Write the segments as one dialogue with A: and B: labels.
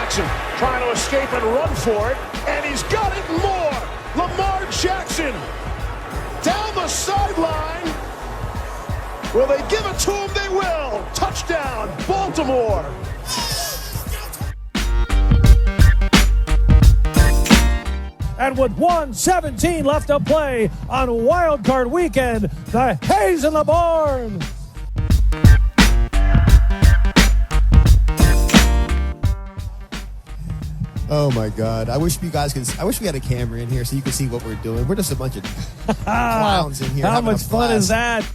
A: Jackson trying to escape and run for it, and he's got it and more. Lamar Jackson down the sideline. Will they give it to him? They will. Touchdown, Baltimore.
B: And with 1:17 left to play on Wild Card Weekend, the Hayes in the barn.
C: Oh my God! I wish you guys could. I wish we had a camera in here so you could see what we're doing. We're just a bunch of clowns in here.
B: How much fun is that?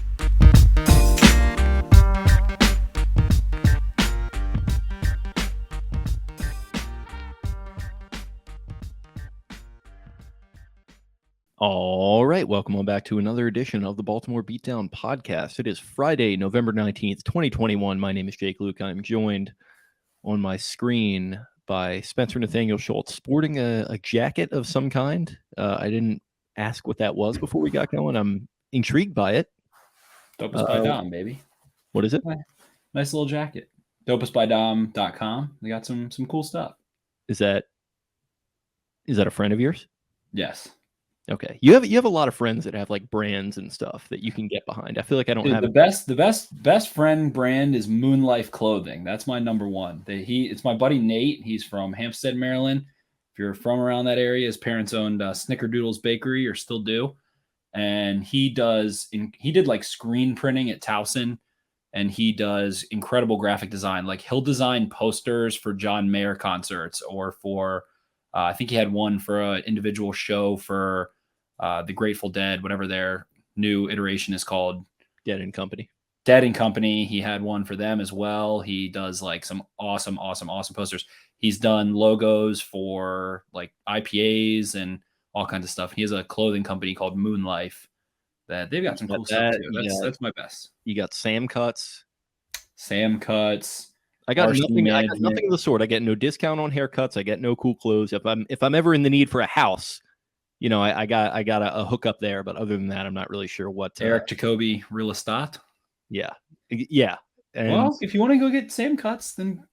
D: All right, welcome on back to another edition of the Baltimore Beatdown podcast. It is Friday, November 19th, 2021. My name is Jake Luke. I'm joined on my screen by Spencer Nathaniel Schultz, sporting a jacket of some kind. I didn't ask what that was before we got going. I'm intrigued by it.
E: Dopest by Dom, baby.
D: What is it?
E: Nice little jacket. Dopestbydom.com. They got some cool stuff.
D: Is that a friend of yours?
E: Yes.
D: Okay. You have a lot of friends that have like brands and stuff that you can get behind. I feel like I don't have
E: the best friend brand is Moonlife Clothing. That's my number one. It's my buddy Nate. He's from Hampstead, Maryland. If you're from around that area, his parents owned Snickerdoodle's Bakery, or still do. And he did like screen printing at Towson, and he does incredible graphic design. Like he'll design posters for John Mayer concerts, or for I think he had one for an individual show for the Grateful Dead, whatever their new iteration is called.
D: Dead and Company.
E: He had one for them as well. He does like some awesome posters. He's done logos for like IPAs and all kinds of stuff. He has a clothing company called Moonlife that they've got some cool stuff too. That's my best.
D: You got Sam Cuts. I got nothing of the sort. I get no discount on haircuts. I get no cool clothes. If I'm ever in the need for a house, I got a hookup there. But other than that, I'm not really sure what.
E: Eric Jacoby Real Estate.
D: Yeah. And,
E: well, if you want to go get Sam Cuts, then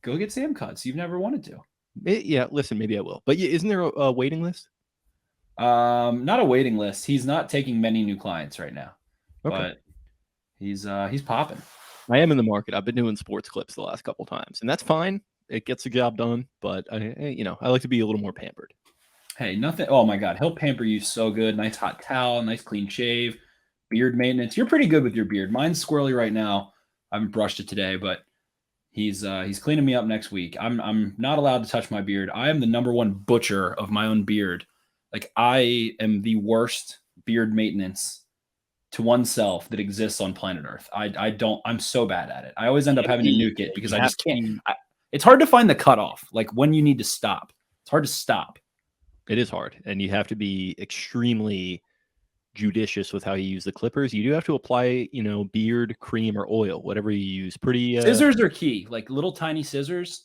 E: go get Sam Cuts. You've never wanted to.
D: Listen, maybe I will. But isn't there a waiting list?
E: Not a waiting list. He's not taking many new clients right now.
D: Okay.
E: But he's popping.
D: I am in the market. I've been doing sports clips the last couple times, and that's fine. It gets the job done, but I like to be a little more pampered.
E: Hey, nothing. Oh my God, he'll pamper you so good. Nice hot towel, nice clean shave, beard maintenance. You're pretty good with your beard. Mine's squirrely right now. I haven't brushed it today, but he's cleaning me up next week. I'm not allowed to touch my beard. I am the number one butcher of my own beard. Like I am the worst beard maintenance to oneself that exists on planet Earth. I'm so bad at it. I always end up having to nuke it because I just can't. It's hard to find the cutoff, like when you need to stop. It's hard to stop.
D: It is hard, and you have to be extremely judicious with how you use the clippers. You do have to apply, beard cream or oil, whatever you use.
E: Scissors are key, like little tiny scissors.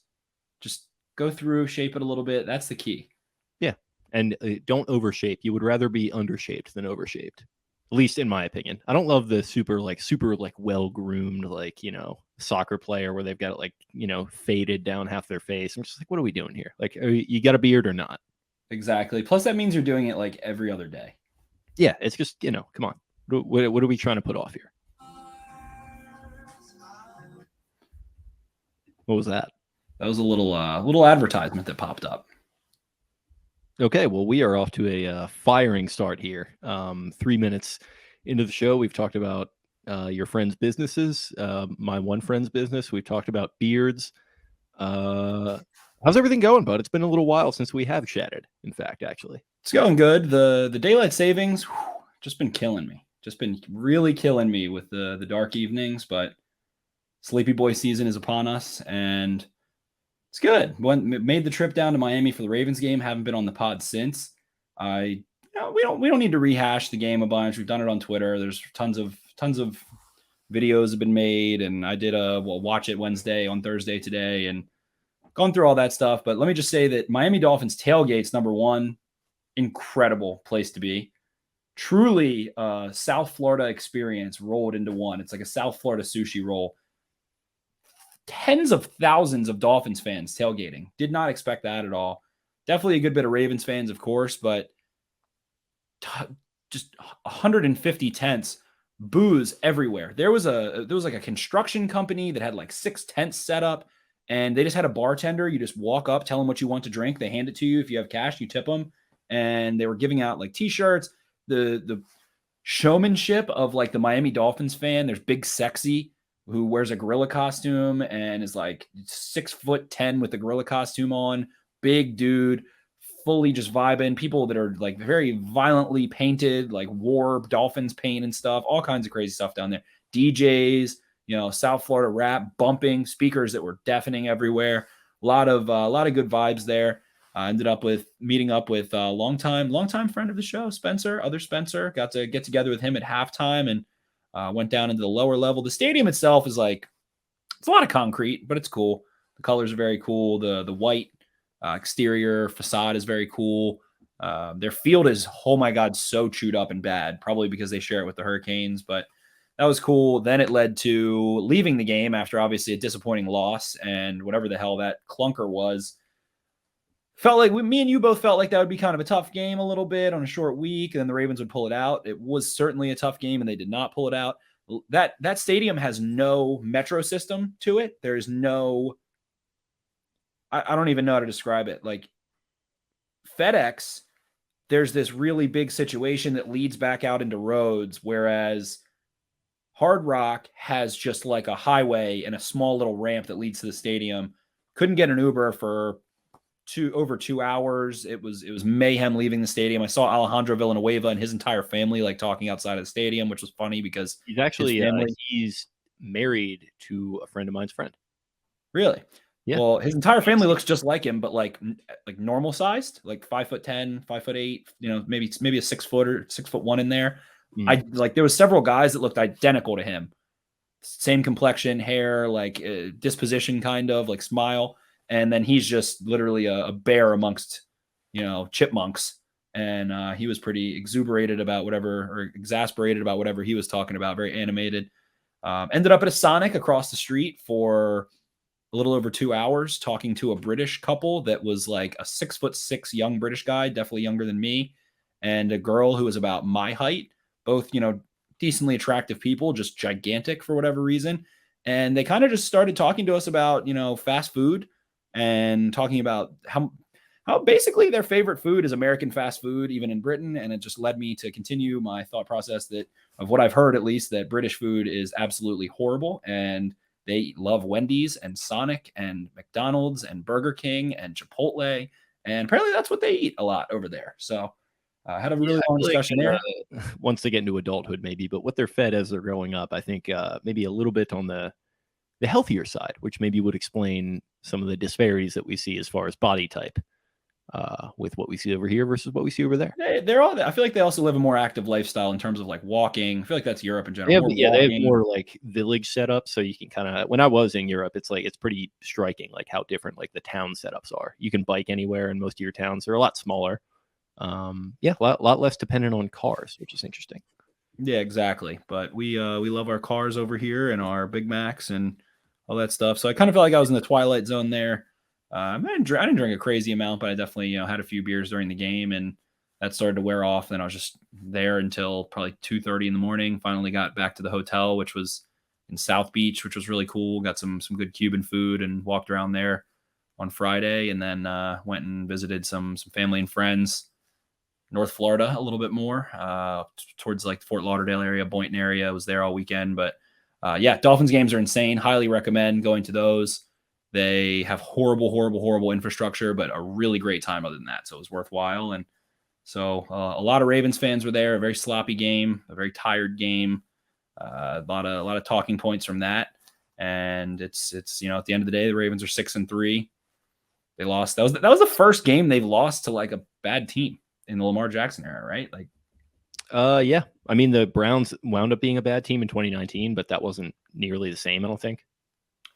E: Just go through, shape it a little bit. That's the key.
D: Yeah, and don't overshape. You would rather be undershaped than overshaped. At least in my opinion. I don't love the super well-groomed, soccer player where they've got it faded down half their face. I'm just like, what are we doing here? Like, you got a beard or not?
E: Exactly. Plus that means you're doing it like every other day.
D: Yeah. It's just, come on. What are we trying to put off here? What was that?
E: That was a little advertisement that popped up.
D: Okay, well, we are off to a firing start here. 3 minutes into the show, we've talked about your friends' businesses, my one friend's business. We've talked about beards. How's everything going, bud? It's been a little while since we have chatted, in fact, actually.
E: It's going good. The daylight savings, just been killing me. Just been really killing me with the dark evenings, but Sleepy Boy season is upon us, and it's good. Made the trip down to Miami for the Ravens game. Haven't been on the pod since. We don't need to rehash the game a bunch. We've done it on Twitter. There's tons of videos have been made, and I did watch it Wednesday on Thursday today, and gone through all that stuff. But let me just say that Miami Dolphins tailgate's number one. Incredible place to be. Truly South Florida experience rolled into one. It's like a South Florida sushi roll. tens of thousands of Dolphins fans tailgating. Did not expect that at all. Definitely a good bit of Ravens fans, of course, but just 150 tents, booze everywhere. There was like a construction company that had like 6 tents set up, and they just had a bartender. You just walk up, tell them what you want to drink. They hand it to you. If you have cash, you tip them. And they were giving out like t-shirts. The showmanship of like the Miami Dolphins fan. There's Big Sexy, who wears a gorilla costume and is like 6'10" with the gorilla costume on. Big dude, fully just vibing. People that are like very violently painted, like war Dolphins paint and stuff. All kinds of crazy stuff down there. DJs, South Florida rap, bumping, speakers that were deafening everywhere. A lot of good vibes there. Ended up meeting up with a longtime friend of the show, Spencer. Got to get together with him at halftime and went down into the lower level. The stadium itself is like, it's a lot of concrete, but it's cool. The colors are very cool. The white exterior facade is very cool. Their field is, oh my God, so chewed up and bad, probably because they share it with the Hurricanes, but that was cool. Then it led to leaving the game after obviously a disappointing loss, and whatever the hell that clunker was. Felt like me and you both felt like that would be kind of a tough game a little bit on a short week, and then the Ravens would pull it out. It was certainly a tough game, and they did not pull it out. That stadium has no metro system to it. There's no, I don't even know how to describe it. Like FedEx, there's this really big situation that leads back out into roads, whereas Hard Rock has just like a highway and a small little ramp that leads to the stadium. Couldn't get an Uber for over 2 hours. It was mayhem leaving the stadium. I saw Alejandro Villanueva and his entire family like talking outside of the stadium, which was funny because
D: he's actually he's married to a friend of mine's friend.
E: Really?
D: Yeah.
E: Well, his entire family looks just like him, but like normal sized, like 5'10", 5'8", maybe a 6 foot or 6'1" in there. There was several guys that looked identical to him. Same complexion, hair, like disposition, kind of like smile. And then he's just literally a bear amongst, chipmunks. And he was pretty exasperated about whatever he was talking about. Very animated. Ended up at a Sonic across the street for a little over 2 hours talking to a British couple that was like a 6'6" young British guy, definitely younger than me, and a girl who was about my height. Both, decently attractive people, just gigantic for whatever reason. And they kind of just started talking to us about, fast food, and talking about how basically their favorite food is American fast food, even in Britain. And it just led me to continue my thought process of what I've heard, at least, that British food is absolutely horrible. And they love Wendy's and Sonic and McDonald's and Burger King and Chipotle. And apparently that's what they eat a lot over there. So I had a really long discussion there.
D: Once they get into adulthood, maybe, but what they're fed as they're growing up, I think maybe a little bit on the healthier side, which maybe would explain some of the disparities that we see as far as body type with what we see over here versus what we see over there.
E: I feel like they also live a more active lifestyle in terms of like walking. I feel like that's Europe in general.
D: They have more like village setup, so you can kind of. When I was in Europe, it's pretty striking, like how different like the town setups are. You can bike anywhere in most of your towns. They're a lot smaller. A lot less dependent on cars, which is interesting.
E: Yeah, exactly. But we love our cars over here and our Big Macs and all that stuff. So I kind of felt like I was in the twilight zone there. I didn't drink a crazy amount, but I definitely had a few beers during the game, and that started to wear off. Then I was just there until probably 2:30 in the morning. Finally got back to the hotel, which was in South Beach, which was really cool. Got some good Cuban food and walked around there on Friday, and then went and visited some family and friends. North Florida a little bit more towards like the Fort Lauderdale area, Boynton area. I was there all weekend, but Dolphins games are insane. Highly recommend going to those. They have horrible infrastructure, but a really great time other than that. So it was worthwhile. And so a lot of Ravens fans were there. A very sloppy game, a very tired game. A lot of talking points from that. And it's at the end of the day, the Ravens are 6-3. They lost. That was the first game they've lost to like a bad team in the Lamar Jackson era, right? Like,
D: yeah. I mean, the Browns wound up being a bad team in 2019, but that wasn't nearly the same, I don't think.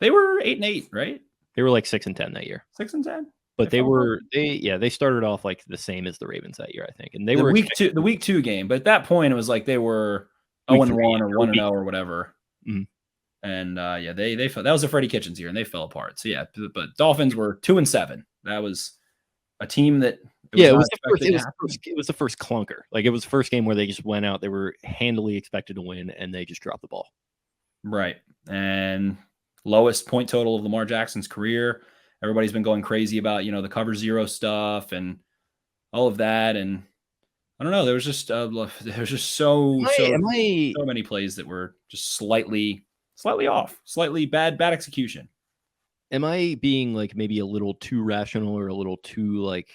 E: They were 8-8, right?
D: They were like 6-10 that year.
E: 6-10.
D: But they started off like the same as the Ravens that year, I think. And they were
E: the week 2 game. But at that point, it was like they were 0-1 or 1-0 or whatever.
D: Mm-hmm.
E: And they fell. That was the Freddie Kitchens year, and they fell apart. So yeah, but Dolphins were 2-7. That was a team that
D: it was the first clunker. Like it was the first game where they just went out. They were handily expected to win, and they just dropped the ball.
E: Right. And lowest point total of Lamar Jackson's career. Everybody's been going crazy about, the cover zero stuff and all of that. And I don't know. There was just so many plays that were just slightly off, slightly bad execution.
D: Am I being like maybe a little too rational or a little too like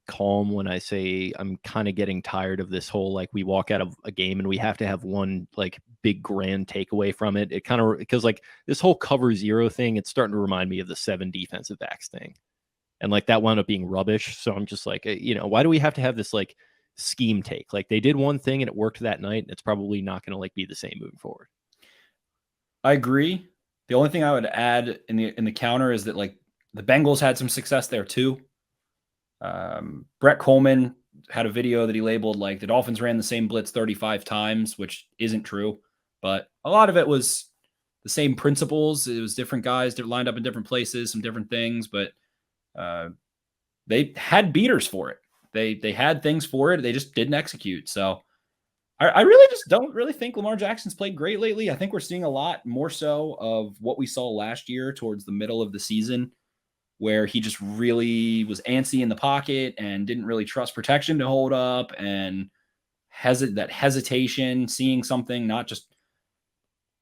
D: calm when I say I'm kind of getting tired of this whole like we walk out of a game and we have to have one like big grand takeaway from it? It kind of, because like this whole cover zero thing, it's starting to remind me of the 7 defensive backs thing, and like that wound up being rubbish. So I'm just like, why do we have to have this like scheme take? Like they did one thing and it worked that night, and it's probably not going to like be the same moving forward.
E: I agree. The only thing I would add in the counter is that like the Bengals had some success there too. Brett Coleman had a video that he labeled like the Dolphins ran the same blitz 35 times, which isn't true, but a lot of it was the same principles. It was different guys that lined up in different places, some different things, but they had beaters for it. They had things for it. They just didn't execute. So I really just don't really think Lamar Jackson's played great lately. I think we're seeing a lot more so of what we saw last year towards the middle of the season, where he just really was antsy in the pocket and didn't really trust protection to hold up, and that hesitation, seeing something, not just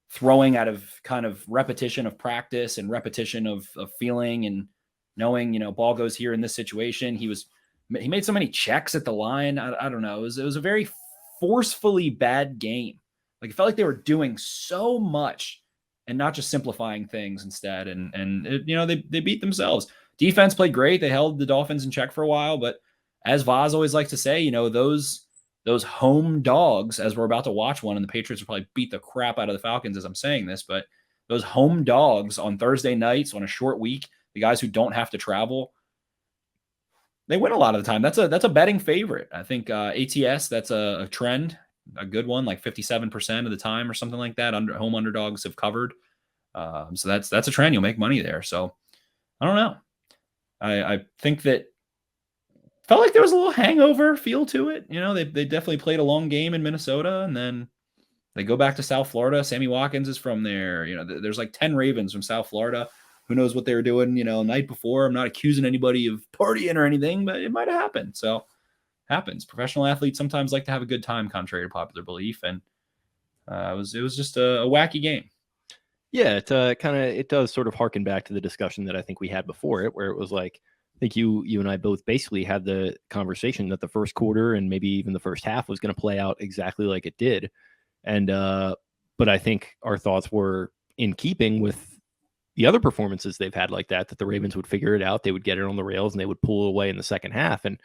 E: throwing out of kind of repetition of practice and repetition of feeling and knowing, ball goes here in this situation. He made so many checks at the line. I don't know. It was a very forcefully bad game. Like it felt like they were doing so much and not just simplifying things instead. And they beat themselves. Defense played great. They held the Dolphins in check for a while, but as Vaz always likes to say, those home dogs, as we're about to watch one, and the Patriots will probably beat the crap out of the Falcons as I'm saying this, but those home dogs on Thursday nights on a short week, the guys who don't have to travel, they win a lot of the time. That's a betting favorite. I think ATS, that's a trend, a good one, like 57% of the time or something like that. Home underdogs have covered. So that's a trend. You'll make money there. So I don't know. I think that felt like there was a little hangover feel to it. They definitely played a long game in Minnesota, and then they go back to South Florida. Sammy Watkins is from there. There's like 10 Ravens from South Florida. Who knows what they were doing, night before. I'm not accusing anybody of partying or anything, but it might have happened. So happens. Professional athletes sometimes like to have a good time, contrary to popular belief. And it was just a wacky game.
D: Yeah, it does sort of harken back to the discussion that I think we had before it, where it was like, I think you and I both basically had the conversation that the first quarter and maybe even the first half was going to play out exactly like it did. And, but I think our thoughts were in keeping with the other performances they've had like that the Ravens would figure it out. They would get it on the rails and they would pull it away in the second half. And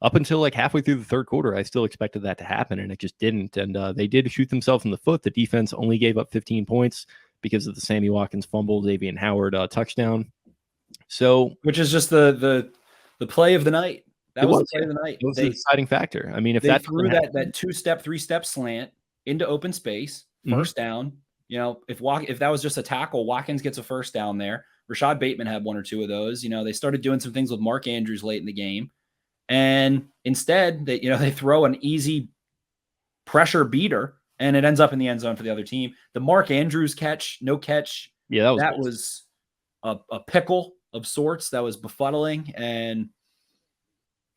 D: up until like halfway through the third quarter, I still expected that to happen, and it just didn't. And they did shoot themselves in the foot. The defense only gave up 15 points because of the Sammy Watkins fumble, Xavier Howard touchdown. So,
E: which is just the play of the night. That was the play of the night.
D: It was the deciding factor. I mean, if
E: they threw that 2-step, 3-step slant into open space, first down. If that was just a tackle, Watkins gets a first down there. Rashad Bateman had one or two of those. They started doing some things with Mark Andrews late in the game, and instead they throw an easy pressure beater, and it ends up in the end zone for the other team. The Mark Andrews catch, no catch.
D: Yeah,
E: that was a pickle of sorts. That was befuddling and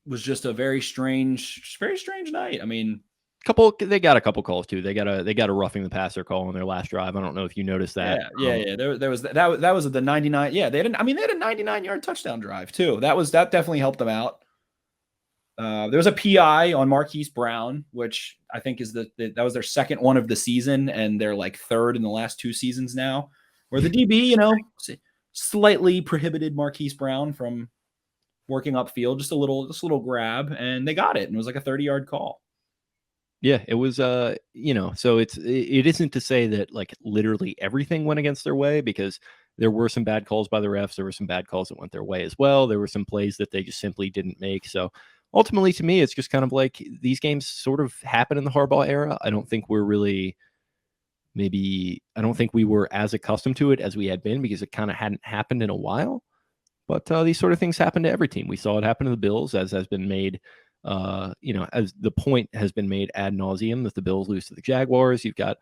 E: was just a very strange night. I mean,
D: they got a couple calls too. They got a roughing the passer call on their last drive. I don't know if you noticed that.
E: Yeah. There was the 99. Yeah, they had a 99-yard touchdown drive too. That definitely helped them out. There was a PI on Marquise Brown, which I think is that was their second one of the season, and they're like third in the last 2 seasons now. Where the DB, slightly prohibited Marquise Brown from working upfield, just a little grab, and they got it, and it was like a 30-yard call.
D: Yeah, it was, so it isn't to say that like literally everything went against their way, because there were some bad calls by the refs. There were some bad calls that went their way as well. There were some plays that they just simply didn't make. So ultimately, to me, it's just kind of like these games sort of happen in the Harbaugh era. I don't think we're really maybe I don't think we were as accustomed to it as we had been because it kind of hadn't happened in a while. But these sort of things happen to every team. We saw it happen to the Bills, as has been made, as the point has been made ad nauseum that the Bills lose to the Jaguars. You've got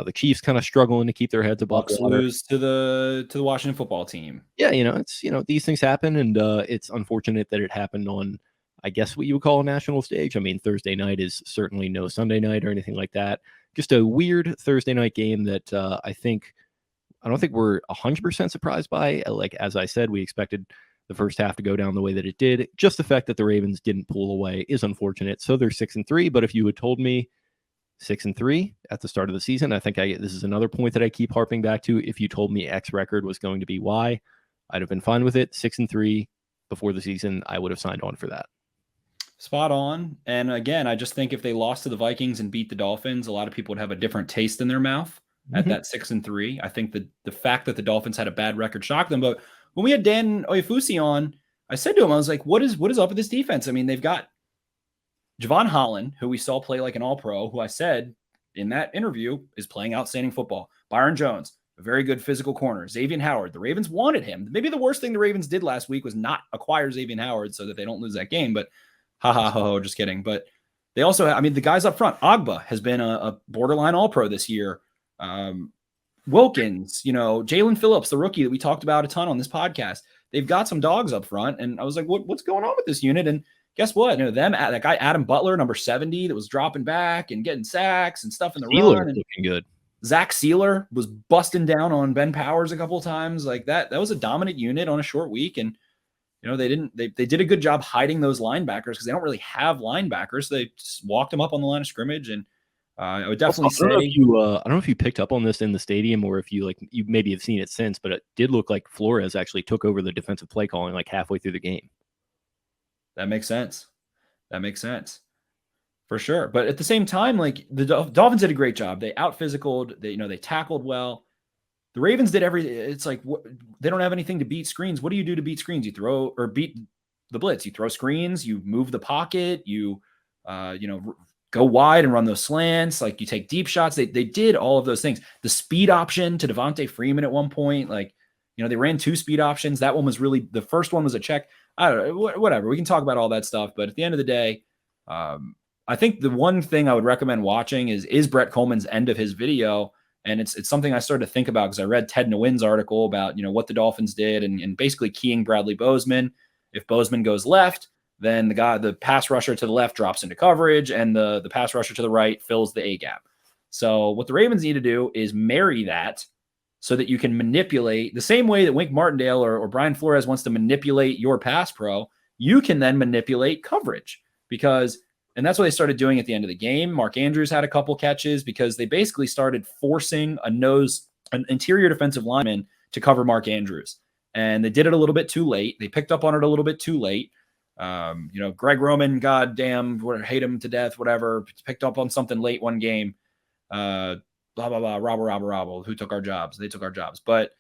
D: the Chiefs kind of struggling to keep their heads above
E: Bucks
D: water.
E: lose to the Washington football team.
D: Yeah, it's these things happen, and it's unfortunate that it happened on, I guess, what you would call a national stage. I mean, Thursday night is certainly no Sunday night or anything like that. Just a weird Thursday night game that I don't think we're 100% surprised by. Like, as I said, we expected the first half to go down the way that it did. Just the fact that the Ravens didn't pull away is unfortunate. So they're 6-3. But if you had told me 6-3 at the start of the season, I think this is another point that I keep harping back to. If you told me X record was going to be Y, I'd have been fine with it. 6-3 before the season, I would have signed on for that.
E: Spot on. And again, I just think if they lost to the Vikings and beat the Dolphins, a lot of people would have a different taste in their mouth at that 6-3. I think that the fact that the Dolphins had a bad record shocked them. But when we had Dan Oyefusi on, I said to him, I was like, what is up with this defense? I mean, they've got Javon Holland, who we saw play like an all-pro, who I said in that interview is playing outstanding football. Byron Jones, a very good physical corner. Xavier Howard, the Ravens wanted him. Maybe the worst thing the Ravens did last week was not acquire Xavier Howard so that they don't lose that game. But just kidding. But they also, the guys up front, Agba has been a borderline all-pro this year. Wilkins, Jalen Phillips, the rookie that we talked about a ton on this podcast. They've got some dogs up front. And I was like, what's going on with this unit? And guess what? That guy, Adam Butler, number 70, that was dropping back and getting sacks and stuff in the run. And
D: looking good.
E: Zach Sealer was busting down on Ben Powers a couple of times. Like that was a dominant unit on a short week. And, they did a good job hiding those linebackers because they don't really have linebackers. So they just walked them up on the line of scrimmage. And I would definitely say, I
D: don't know if you picked up on this in the stadium or if you maybe have seen it since, but it did look like Flores actually took over the defensive play calling like halfway through the game.
E: That makes sense. For sure. But at the same time, like the Dolphins did a great job. They out-physicaled, they tackled well. The Ravens did it's like they don't have anything to beat screens. What do you do to beat screens? You throw or beat the blitz. You throw screens, you move the pocket, you go wide and run those slants. Like you take deep shots. They did all of those things. The speed option to Devontae Freeman at one point, they ran 2 speed options. That one was the first one was a check. I don't know, whatever. We can talk about all that stuff. But at the end of the day, I think the one thing I would recommend watching is Brett Coleman's end of his video. And it's something I started to think about because I read Ted Nguyen's article about, what the Dolphins did and basically keying Bradley Bozeman. If Bozeman goes left, then the pass rusher to the left drops into coverage and the pass rusher to the right fills the A gap. So what the Ravens need to do is marry that so that you can manipulate the same way that Wink Martindale or Brian Flores wants to manipulate your pass pro. You can then manipulate coverage and that's what they started doing at the end of the game. Mark Andrews had a couple catches because they basically started forcing an interior defensive lineman to cover Mark Andrews. And they did it a little bit too late. They picked up on it a little bit too late. Greg Roman, goddamn, hate him to death, whatever, picked up on something late one game. Blah, blah, blah, robble. Who took our jobs? They took our jobs. But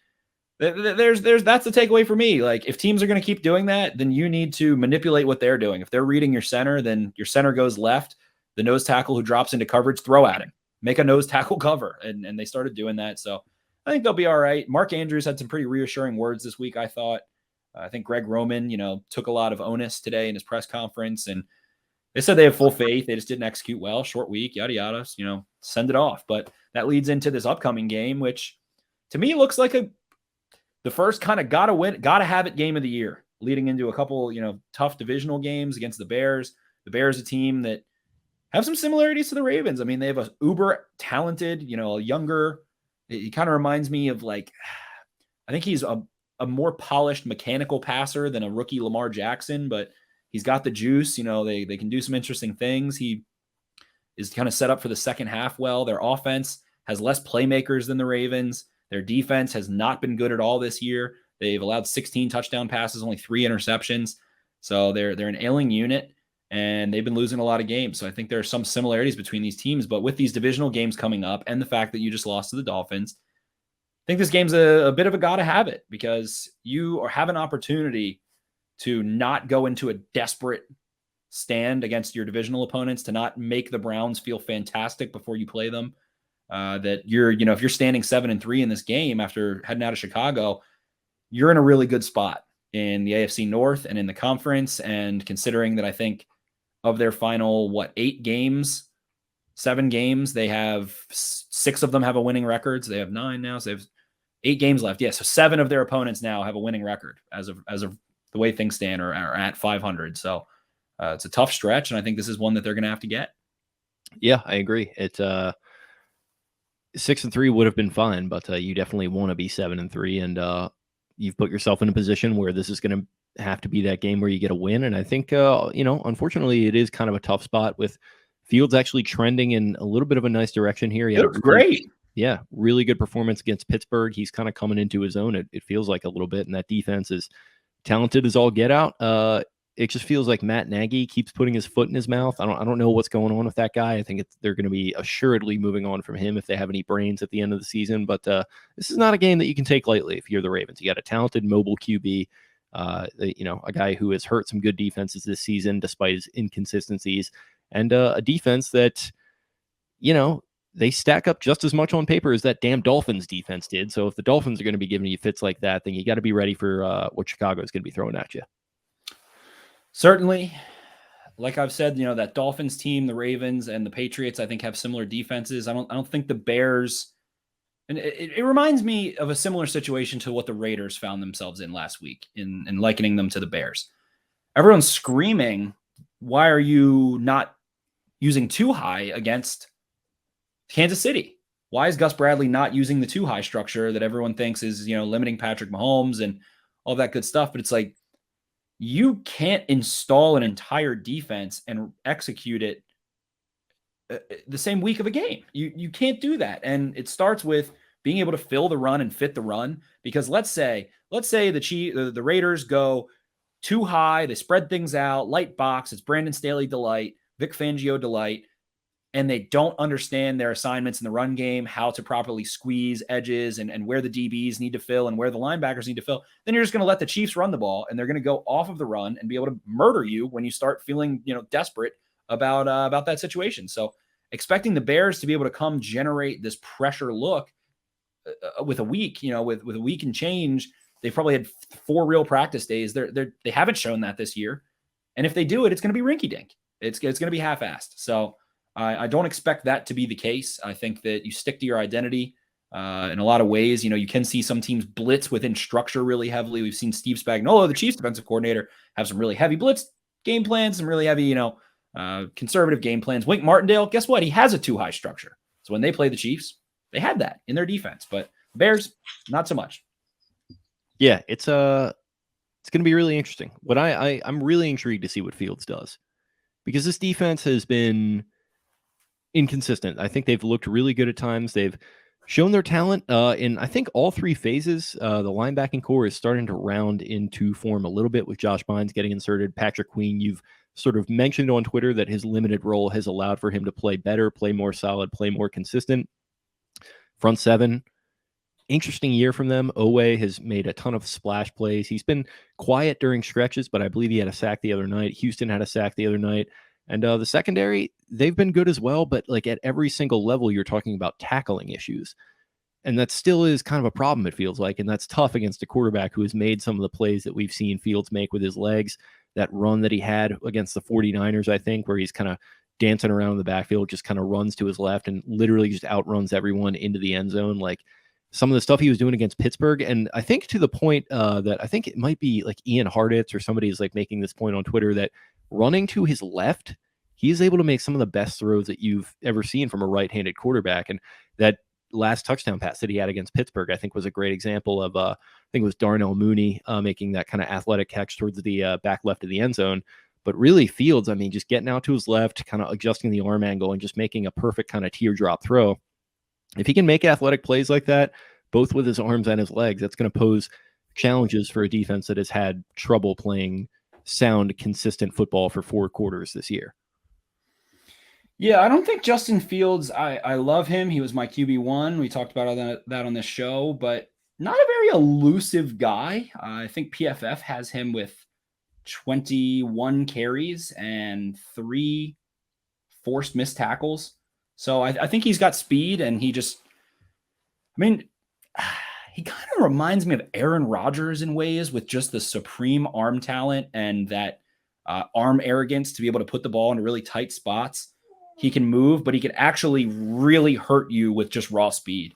E: that's the takeaway for me. Like if teams are going to keep doing that, then you need to manipulate what they're doing. If they're reading your center, then your center goes left. The nose tackle who drops into coverage, throw at him, make a nose tackle cover. And they started doing that. So I think they'll be all right. Mark Andrews had some pretty reassuring words this week, I thought. I think Greg Roman, took a lot of onus today in his press conference, and they said they have full faith. They just didn't execute well. Short week, yada, yada, send it off. But that leads into this upcoming game, which to me looks like the first kind of gotta have it game of the year, leading into a couple, tough divisional games against the Bears. The Bears, a team that have some similarities to the Ravens. I mean, they have a uber talented, a younger, he kind of reminds me of I think he's a more polished mechanical passer than a rookie Lamar Jackson, but he's got the juice. They can do some interesting things. He is kind of set up for the second half well. Their offense has less playmakers than the Ravens. Their defense has not been good at all this year. They've allowed 16 touchdown passes, only 3 interceptions. So they're an ailing unit, and they've been losing a lot of games. So I think there are some similarities between these teams, but with these divisional games coming up and the fact that you just lost to the Dolphins, I think this game's a bit of a gotta have it because you have an opportunity to not go into a desperate stand against your divisional opponents, to not make the Browns feel fantastic before you play them. that you're, if you're standing 7-3 in this game after heading out of Chicago, you're in a really good spot in the AFC North and in the conference. And considering that I think of their final, 7 games, they have 6 of them have a winning record. So they have 9 now. So they have 8 games left. Yeah. So 7 of their opponents now have a winning record as of the way things stand, or at 500. So it's a tough stretch. And I think this is one that they're going to have to get.
D: Yeah, I agree. It's 6-3 would have been fine, but you definitely want to be 7-3, and you've put yourself in a position where this is going to have to be that game where you get a win. And I think, unfortunately, it is kind of a tough spot with Fields actually trending in a little bit of a nice direction here. He had
E: great.
D: Yeah, really good performance against Pittsburgh. He's kind of coming into his own, it feels like, a little bit, and that defense is talented as all get out. It just feels like Matt Nagy keeps putting his foot in his mouth. I don't know what's going on with that guy. I think they're going to be assuredly moving on from him if they have any brains at the end of the season. But this is not a game that you can take lightly if you're the Ravens. You got a talented mobile QB, a guy who has hurt some good defenses this season despite his inconsistencies, and a defense that, they stack up just as much on paper as that damn Dolphins defense did. So if the Dolphins are going to be giving you fits like that, then you got to be ready for what Chicago is going to be throwing at you.
E: Certainly, like I've said, that Dolphins team, the Ravens, and the Patriots, I think, have similar defenses. I don't think the Bears, and it reminds me of a similar situation to what the Raiders found themselves in last week, in likening them to the Bears. Everyone's screaming, why are you not using too high against Kansas City? Why is Gus Bradley not using the too high structure that everyone thinks is, limiting Patrick Mahomes and all that good stuff? But it's like, you can't install an entire defense and execute it the same week of a game. You can't do that. And it starts with being able to fill the run and fit the run. Because let's say the Raiders go too high, they spread things out, light box, it's Brandon Staley delight, Vic Fangio delight, and they don't understand their assignments in the run game, how to properly squeeze edges and where the DBs need to fill and where the linebackers need to fill, then you're just going to let the Chiefs run the ball, and they're going to go off of the run and be able to murder you when you start feeling, desperate about that situation. So expecting the Bears to be able to come generate this pressure look with a week, with a week and change, they've probably had 4 real practice days. They haven't shown that this year. And if they do it, it's going to be rinky dink. It's going to be half-assed. So I don't expect that to be the case. I think that you stick to your identity in a lot of ways. You can see some teams blitz within structure really heavily. We've seen Steve Spagnuolo, the Chiefs defensive coordinator, have some really heavy blitz game plans, some really heavy, conservative game plans. Wink Martindale, guess what? He has a too high structure. So when they play the Chiefs, they had that in their defense. But Bears, not so much.
D: Yeah, it's going to be really interesting. What I'm really intrigued to see what Fields does, because this defense has been inconsistent. I think they've looked really good at times. They've shown their talent in, I think, all 3 phases. The linebacking core is starting to round into form a little bit with Josh Bynes getting inserted. Patrick Queen, you've sort of mentioned on Twitter that his limited role has allowed for him to play better, play more solid, play more consistent. Front 7, interesting year from them. Owe has made a ton of splash plays. He's been quiet during stretches, but I believe he had a sack the other night. Houston had a sack the other night. And the secondary, they've been good as well, but like at every single level, you're talking about tackling issues. And that still is kind of a problem, it feels like. And that's tough against a quarterback who has made some of the plays that we've seen Fields make with his legs. That run that he had against the 49ers, I think, where he's kind of dancing around the backfield, just kind of runs to his left and literally just outruns everyone into the end zone. Like some of the stuff he was doing against Pittsburgh. And I think to the point that I think it might be like Ian Harditz or somebody is like making this point on Twitter that running to his left, he is able to make some of the best throws that you've ever seen from a right-handed quarterback. And that last touchdown pass that he had against Pittsburgh, I think was a great example of, I think it was Darnell Mooney making that kind of athletic catch towards the back left of the end zone. But really Fields, I mean, just getting out to his left, kind of adjusting the arm angle and just making a perfect kind of teardrop throw. If he can make athletic plays like that, both with his arms and his legs, that's going to pose challenges for a defense that has had trouble playing sound, consistent football for 4 quarters this year.
E: Yeah, I don't think Justin Fields, I love him. He was my QB1. We talked about that on this show, but not a very elusive guy. I think PFF has him with 21 carries and 3 forced missed tackles. So I think he's got speed, and he kind of reminds me of Aaron Rodgers in ways, with just the supreme arm talent and that arm arrogance to be able to put the ball in really tight spots. He can move, but he can actually really hurt you with just raw speed.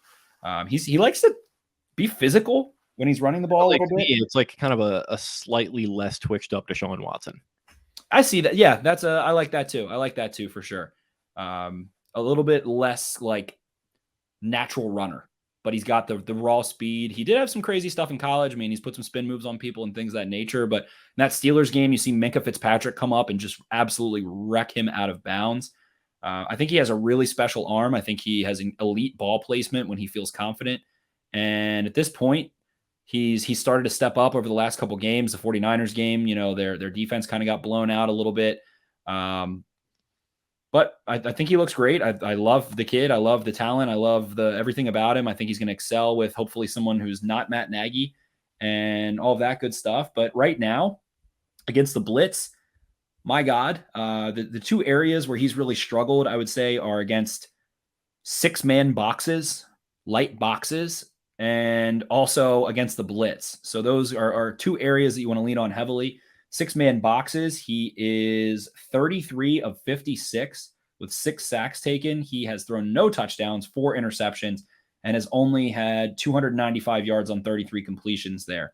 E: He likes to be physical when he's running the ball a little bit.
D: It's like kind of a slightly less twitched up Deshaun Watson.
E: I see that. Yeah, I like that too. I like that too for sure. A little bit less like natural runner, but he's got the raw speed. He did have some crazy stuff in college. I mean, he's put some spin moves on people and things of that nature. But in that Steelers game, you see Minkah Fitzpatrick come up and just absolutely wreck him out of bounds. I think he has a really special arm. I think he has an elite ball placement when he feels confident. And at this point, he started to step up over the last couple games. The 49ers game, their defense kind of got blown out a little bit. But I think he looks great. I love the kid. I love the talent. I love everything about him. I think he's going to excel with hopefully someone who's not Matt Nagy and all of that good stuff. But right now, against the blitz, my God, the two areas where he's really struggled, I would say, are against 6-man boxes, light boxes, and also against the blitz. So those are two areas that you want to lean on heavily. 6-man boxes, he is 33 of 56 with 6 sacks taken. He has thrown no touchdowns, 4 interceptions, and has only had 295 yards on 33 completions there.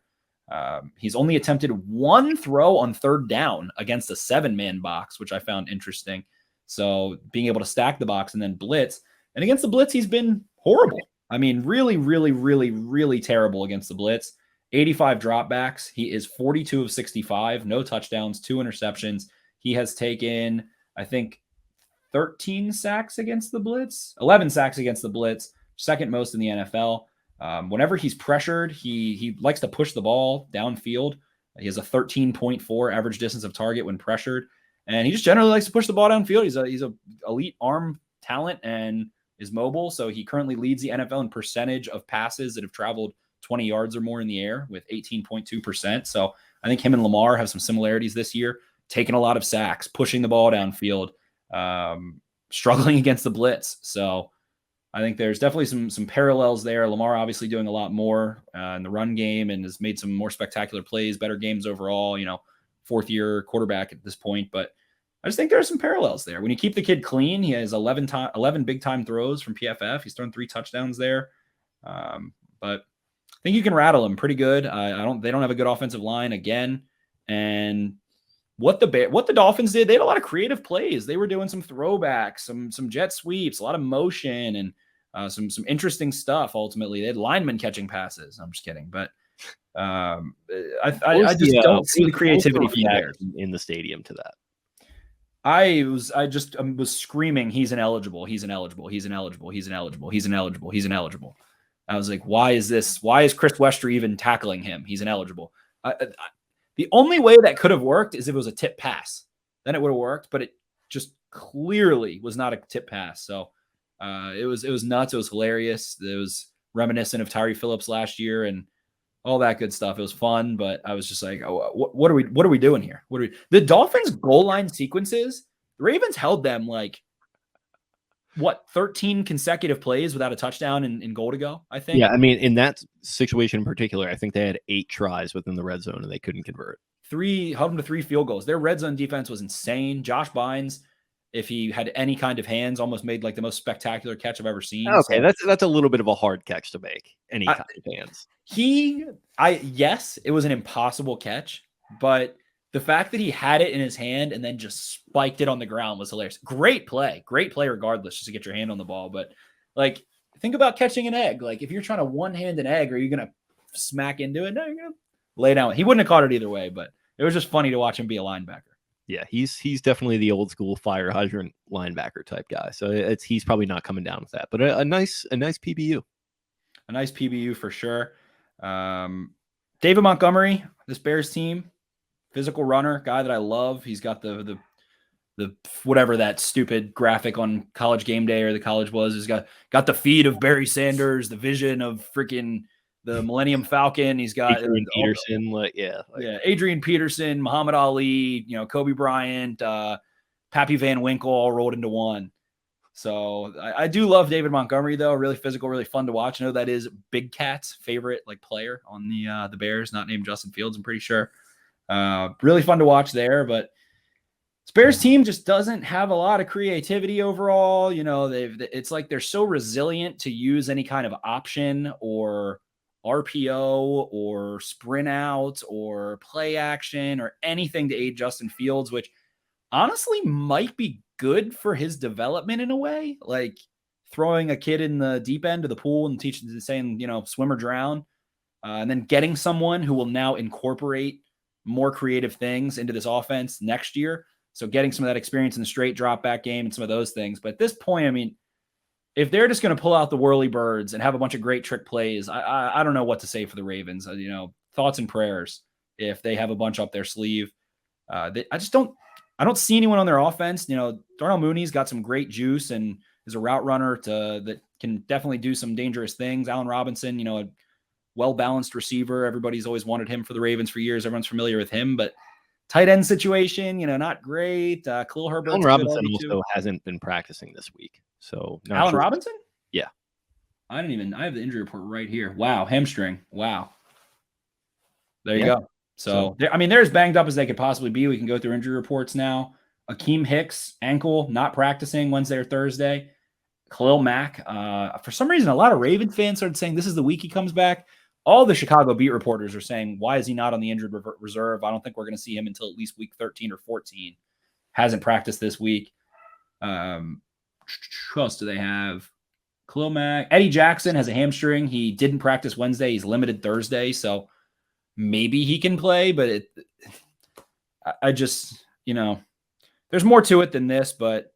E: He's only attempted 1 throw on 3rd down against a 7-man box, which I found interesting. So being able to stack the box and then blitz. And against the blitz, he's been horrible. I mean, really, really, really, really terrible against the blitz. 85 dropbacks. He is 42 of 65, no touchdowns, 2 interceptions. He has taken, I think, 13 sacks against the blitz, 11 sacks against the blitz, second most in the NFL. Whenever he's pressured, he likes to push the ball downfield. He has a 13.4 average distance of target when pressured, and he just generally likes to push the ball downfield. He's a elite arm talent and is mobile. So he currently leads the NFL in percentage of passes that have traveled 20 yards or more in the air with 18.2%. So I think him and Lamar have some similarities this year, taking a lot of sacks, pushing the ball downfield, struggling against the blitz. So I think there's definitely some parallels there. Lamar obviously doing a lot more in the run game and has made some more spectacular plays, better games overall, 4th-year quarterback at this point. But I just think there are some parallels there. When you keep the kid clean, he has 11 big-time throws from PFF. He's thrown 3 touchdowns there. But I think you can rattle him pretty good. They don't have a good offensive line again. And what the Dolphins did, they had a lot of creative plays. They were doing some throwbacks, some jet sweeps, a lot of motion, and some interesting stuff. Ultimately, they had linemen catching passes. I'm just kidding, but I just don't see the creativity from there
D: in the stadium to that.
E: I was screaming, he's ineligible. He's ineligible. He's ineligible. He's ineligible. He's ineligible. He's ineligible. I was like, why is Chris Wester even tackling him? He's ineligible. The only way that could have worked is if it was a tip pass. Then it would have worked, but it just clearly was not a tip pass. So it was nuts. It was hilarious. It was reminiscent of Tyree Phillips last year and all that good stuff. It was fun, but I was just like, oh, what are we doing here? The Dolphins goal line sequences, the Ravens held them 13 consecutive plays without a touchdown and goal to go, I think.
D: Yeah, I mean, in that situation in particular, I think they had 8 tries within the red zone and they couldn't convert.
E: Held them to 3 field goals. Their red zone defense was insane. Josh Bynes, if he had any kind of hands, almost made the most spectacular catch I've ever seen.
D: Okay, so that's a little bit of a hard catch to make. Any kind of hands.
E: Yes, it was an impossible catch, but the fact that he had it in his hand and then just spiked it on the ground was hilarious. Great play regardless, just to get your hand on the ball. But think about catching an egg. If you're trying to one-hand an egg, are you going to smack into it? No, you're going to lay down. He wouldn't have caught it either way, but it was just funny to watch him be a linebacker.
D: Yeah, he's definitely the old school fire hydrant linebacker type guy. So he's probably not coming down with that, but a nice PBU.
E: A nice PBU for sure. David Montgomery, this Bears team, physical runner, guy that I love. He's got the whatever that stupid graphic on College Game Day or the college was. He's got the feet of Barry Sanders, the vision of freaking the Millennium Falcon. He's got
D: Adrian Peterson,
E: Adrian Peterson, Muhammad Ali, Kobe Bryant, Pappy Van Winkle all rolled into one. So I do love David Montgomery, though. Really physical, really fun to watch. I know that is Big Cat's favorite player on the Bears, not named Justin Fields, I'm pretty sure. Really fun to watch there, but this Bears team just doesn't have a lot of creativity overall. It's like they're so resilient to use any kind of option or RPO or sprint out or play action or anything to aid Justin Fields, which honestly might be good for his development in a way, like throwing a kid in the deep end of the pool and saying, swim or drown, and then getting someone who will now incorporate more creative things into this offense next year. So getting some of that experience in the straight drop back game and some of those things. But at this point, I mean, if they're just going to pull out the whirly birds and have a bunch of great trick plays, I don't know what to say for the Ravens. Thoughts and prayers if they have a bunch up their sleeve. I don't see anyone on their offense. Darnell Mooney's got some great juice and is a route runner that can definitely do some dangerous things. Allen Robinson, a well-balanced receiver. Everybody's always wanted him for the Ravens for years. Everyone's familiar with him, but tight end situation, not great. Khalil Herbert.
D: Allen Robinson also hasn't been practicing this week. So
E: Allen Robinson?
D: Yeah.
E: I have the injury report right here. Wow. Hamstring. Wow. There you go. So, they're as banged up as they could possibly be. We can go through injury reports now. Akeem Hicks, ankle, not practicing Wednesday or Thursday. Khalil Mack. For some reason, a lot of Ravens fans started saying this is the week he comes back. All the Chicago beat reporters are saying, why is he not on the injured reserve? I don't think we're going to see him until at least week 13 or 14. Hasn't practiced this week. Who else do they have? Khalil Mack. Eddie Jackson has a hamstring. He didn't practice Wednesday. He's limited Thursday. So maybe he can play, but there's more to it than this. But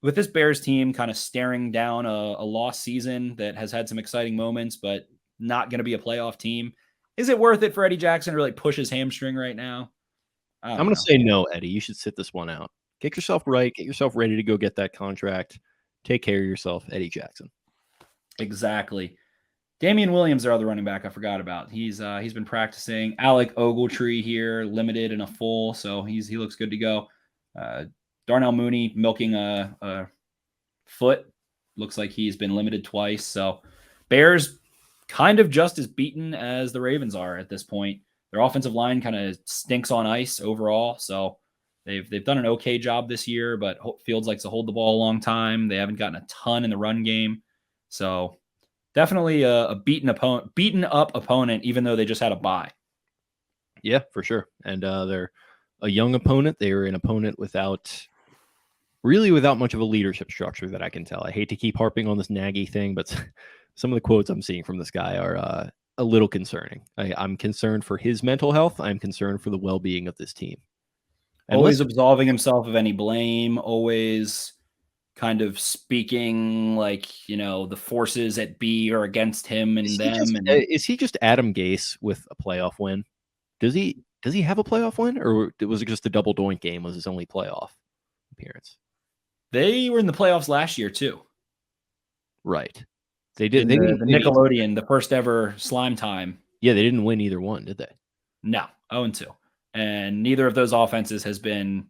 E: with this Bears team kind of staring down a lost season that has had some exciting moments, but not going to be a playoff team, is it worth it for Eddie Jackson to really push his hamstring right now?
D: I'm going to say no, Eddie. You should sit this one out. Get yourself right. Get yourself ready to go get that contract. Take care of yourself, Eddie Jackson.
E: Exactly. Damian Williams, their other running back, I forgot about. He's been practicing. Alec Ogletree here, limited and a full, so he looks good to go. Darnell Mooney milking a foot. Looks like he's been limited twice. So Bears kind of just as beaten as the Ravens are at this point. Their offensive line kind of stinks on ice overall. So they've done an okay job this year, but Fields likes to hold the ball a long time. They haven't gotten a ton in the run game. So definitely a beaten up opponent, even though they just had a bye.
D: Yeah, for sure. And they're a young opponent. They are an opponent without much of a leadership structure that I can tell. I hate to keep harping on this Nagy thing, but some of the quotes I'm seeing from this guy are a little concerning. I'm concerned for his mental health. I'm concerned for the well-being of this team. And
E: always absolving himself of any blame, always kind of speaking like, the forces at B are against him and them.
D: Is he just Adam Gase with a playoff win? Does he have a playoff win, or was it just a double doink game was his only playoff appearance?
E: They were in the playoffs last year too.
D: Right. They did.
E: The Nickelodeon, the first ever slime time.
D: Yeah, they didn't win either one, did they?
E: No, 0-2. And neither of those offenses has been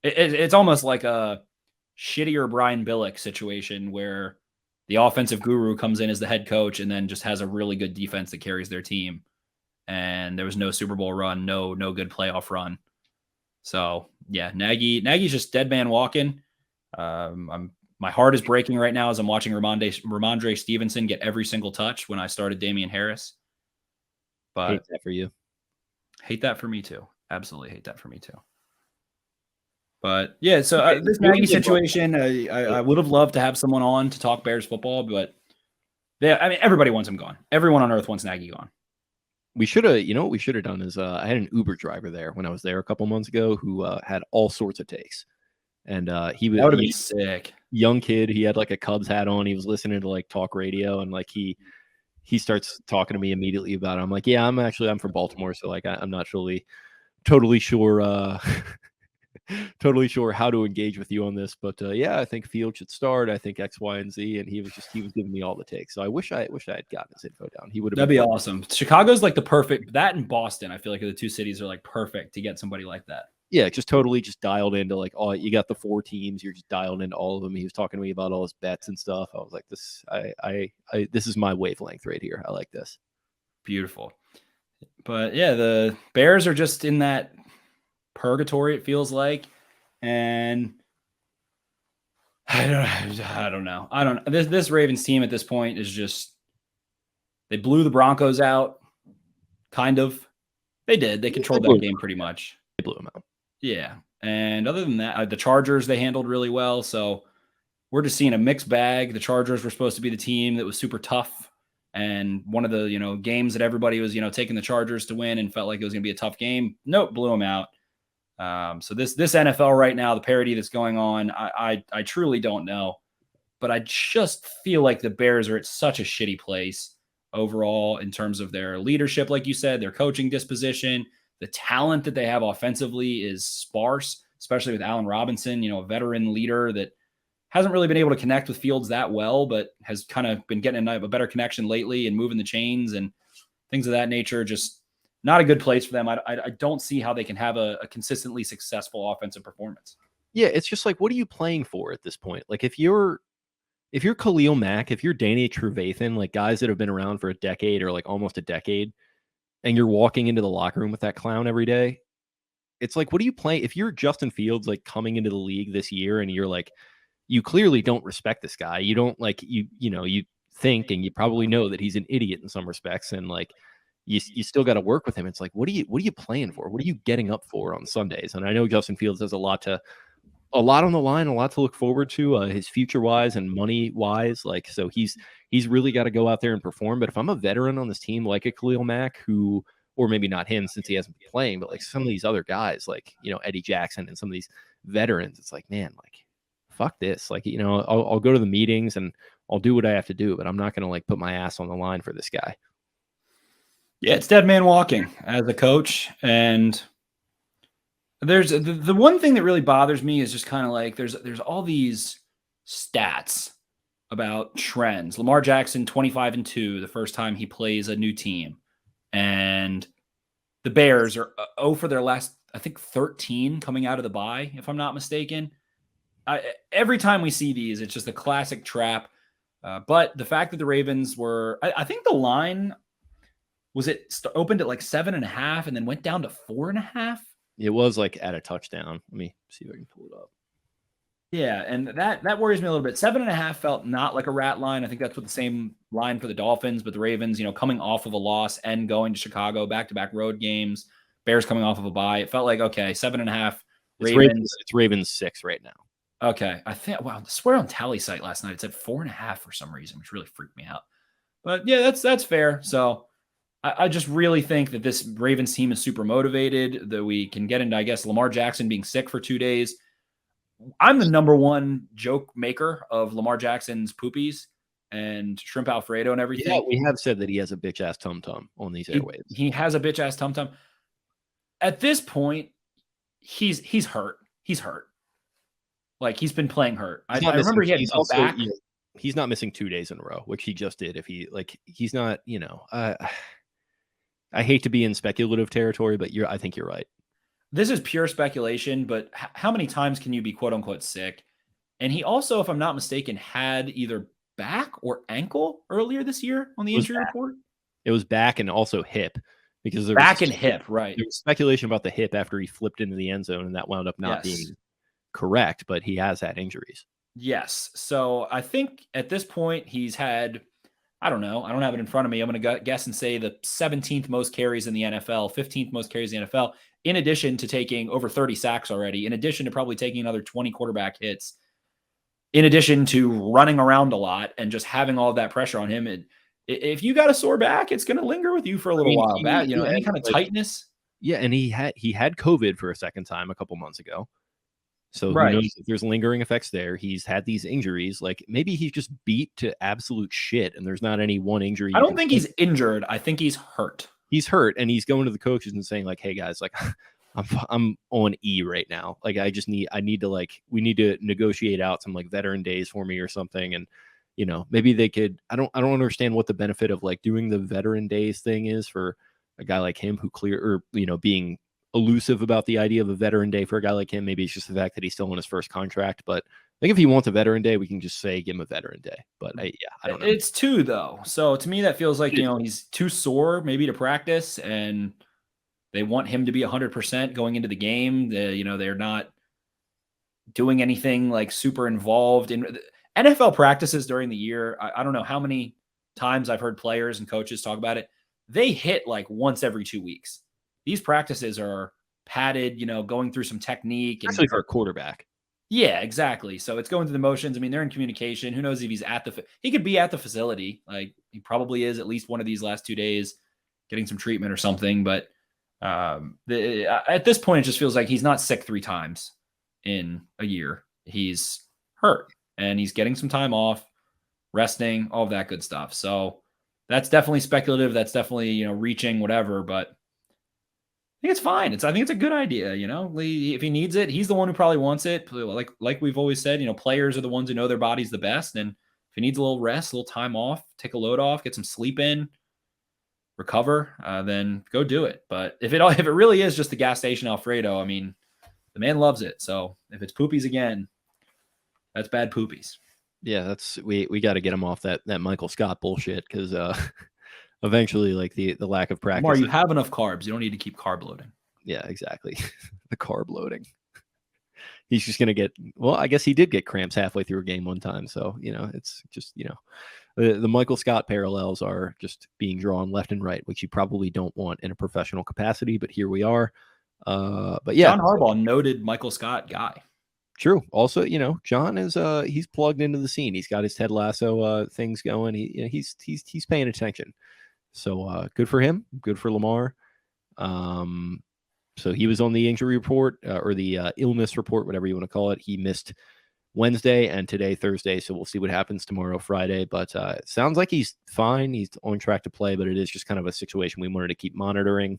E: it's almost like a shittier Brian Billick situation where the offensive guru comes in as the head coach and then just has a really good defense that carries their team. And there was no Super Bowl run, no good playoff run. So yeah, Nagy's just dead man walking. My heart is breaking right now as I'm watching Ramondre Stevenson get every single touch when I started Damian Harris. But
D: hate that for you.
E: Hate that for me too. Absolutely hate that for me too. But yeah, so this Nagy situation, I would have loved to have someone on to talk Bears football, but everybody wants him gone. Everyone on earth wants Nagy gone.
D: We should have, what we should have done is I had an Uber driver there when I was there a couple months ago who had all sorts of takes. And he would
E: be sick.
D: Young kid. He had like a Cubs hat on. He was listening to like talk radio, and like he starts talking to me immediately about it. I'm like, yeah, I'm from Baltimore, so like I'm not totally sure how to engage with you on this, but yeah, I think Field should start. I think X, Y, and Z, and he was giving me all the takes. So I wish I had gotten his info down. That'd
E: be awesome. Chicago's like the perfect, that and Boston. I feel like the two cities are like perfect to get somebody like that.
D: Yeah, just totally just dialed into like, oh, you got the 4 teams, you're just dialed into all of them. He was talking to me about all his bets and stuff. I was like, this this is my wavelength right here. I like this.
E: Beautiful. But yeah, the Bears are just in that purgatory, it feels like. And I don't know. This Ravens team at this point is just, they blew the Broncos out. Kind of. They did. They controlled that game pretty much.
D: They blew them out.
E: Yeah. And other than that, the Chargers, they handled really well. So we're just seeing a mixed bag. The Chargers were supposed to be the team that was super tough. And one of the, games that everybody was, taking the Chargers to win and felt like it was going to be a tough game. Nope, blew them out. So this NFL right now, the parity that's going on, I truly don't know. But I just feel like the Bears are at such a shitty place overall in terms of their leadership, like you said, their coaching disposition. The talent that they have offensively is sparse, especially with Allen Robinson, a veteran leader that hasn't really been able to connect with Fields that well, but has kind of been getting a better connection lately and moving the chains and things of that nature. Just not a good place for them. I don't see how they can have a consistently successful offensive performance.
D: Yeah, it's just like, what are you playing for at this point? Like if you're Khalil Mack, if you're Danny Trevathan, like guys that have been around for a decade or like almost a decade, and you're walking into the locker room with that clown every day, it's like, what are you playing? If you're Justin Fields, like coming into the league this year and you're like, you clearly don't respect this guy. You don't like, you think, and you probably know that he's an idiot in some respects. And like, you still got to work with him. It's like, what are you playing for? What are you getting up for on Sundays? And I know Justin Fields has a lot on the line, a lot to look forward to, his future wise and money wise. Like, so he's really got to go out there and perform. But if I'm a veteran on this team, like a Khalil Mack, or maybe not him since he hasn't been playing, but like some of these other guys, like, Eddie Jackson and some of these veterans, it's like, man, like, fuck this. Like, I'll go to the meetings and I'll do what I have to do, but I'm not going to like put my ass on the line for this guy.
E: Yeah, it's dead man walking as a coach. And there's the one thing that really bothers me is just kind of like there's all these stats about trends. Lamar Jackson 25-2 the first time he plays a new team, and the Bears are 0 for their last, I think, 13 coming out of the bye, if I'm not mistaken. Every time we see these, it's just a classic trap. But the fact that the Ravens were, I think the line was opened at like 7.5 and then went down to 4.5.
D: It was like at a touchdown. Let me see if I can pull it up.
E: Yeah, and that worries me a little bit. 7.5 felt not like a rat line. I think that's what the same line for the Dolphins, but the Ravens, coming off of a loss and going to Chicago, back-to-back road games, Bears coming off of a bye. It felt like, okay, 7.5 Ravens.
D: It's Ravens 6 right now.
E: Okay. I swear on Tally site last night, it said 4.5 for some reason, which really freaked me out. But yeah, that's fair. So I just really think that this Ravens team is super motivated, that we can get into, I guess, Lamar Jackson being sick for 2 days. I'm the number one joke maker of Lamar Jackson's poopies and shrimp Alfredo and everything.
D: Yeah, we have said that he has a bitch ass tum tum on these airwaves.
E: He has a bitch ass tum tum. At this point, he's hurt. He's hurt. Like, he's been playing hurt. I remember he had a back.
D: He's not missing 2 days in a row, which he just did. If he he's not, I hate to be in speculative territory, but I think you're right.
E: This is pure speculation, but how many times can you be quote unquote sick? And he also, if I'm not mistaken, had either back or ankle earlier this year on the injury report.
D: It was back and also hip, because there
E: was hip, right?
D: There was speculation about the hip after he flipped into the end zone, and that wound up not being correct, but he has had injuries.
E: Yes. So I think at this point he's had, I don't know, I don't have it in front of me. I'm going to guess and say the 17th most carries in the NFL, 15th most carries in the NFL, in addition to taking over 30 sacks already, in addition to probably taking another 20 quarterback hits, in addition to running around a lot and just having all of that pressure on him. If you got a sore back, it's going to linger with you for a little while. Any kind of tightness.
D: Yeah, and he had COVID for a second time a couple months ago. So who knows if there's lingering effects there. He's had these injuries. Like, maybe he's just beat to absolute shit and there's not any one injury.
E: I don't think he's injured. I think he's hurt.
D: He's hurt, and he's going to the coaches and saying like, hey guys, like I'm on E right now. Like, we need to negotiate out some like veteran days for me or something. And maybe they could, I don't understand what the benefit of like doing the veteran days thing is for a guy like him who being elusive about the idea of a veteran day for a guy like him. Maybe it's just the fact that he's still on his first contract. But I think if he wants a veteran day, we can just say give him a veteran day. But I don't know.
E: It's 2 though, so to me that feels like he's too sore maybe to practice, and they want him to be 100% going into the game. They're not doing anything like super involved in NFL practices during the year. I don't know how many times I've heard players and coaches talk about it. They hit like once every 2 weeks. These practices are padded, going through some technique.
D: Especially for a quarterback.
E: Yeah, exactly. So it's going through the motions. I mean, they're in communication. Who knows if he's he could be at the facility. Like he probably is at least one of these last 2 days getting some treatment or something. But at this point, it just feels like he's not sick 3 times in a year. He's hurt and he's getting some time off, resting, all of that good stuff. So that's definitely speculative. That's definitely, reaching, whatever. But I think it's fine. I think it's a good idea. If he needs it, he's the one who probably wants it. Like we've always said, players are the ones who know their bodies the best. And if he needs a little rest, a little time off, take a load off, get some sleep in, recover, then go do it. But if it really is just the gas station Alfredo, I mean, the man loves it. So if it's poopies again, that's bad poopies.
D: Yeah, we got to get him off that Michael Scott bullshit because eventually, like the lack of practice.
E: Lamar, you have enough carbs. You don't need to keep carb loading.
D: Yeah, exactly. The carb loading. He's just gonna get. Well, I guess he did get cramps halfway through a game one time. So it's just the Michael Scott parallels are just being drawn left and right, which you probably don't want in a professional capacity. But here we are. But yeah,
E: John Harbaugh, noted Michael Scott guy.
D: True. Also, John is he's plugged into the scene. He's got his Ted Lasso things going. He's paying attention. So good for him. Good for Lamar. So he was on the injury report or the illness report, whatever you want to call it. He missed Wednesday and today, Thursday. So we'll see what happens tomorrow, Friday. But it sounds like he's fine. He's on track to play, but it is just kind of a situation we wanted to keep monitoring.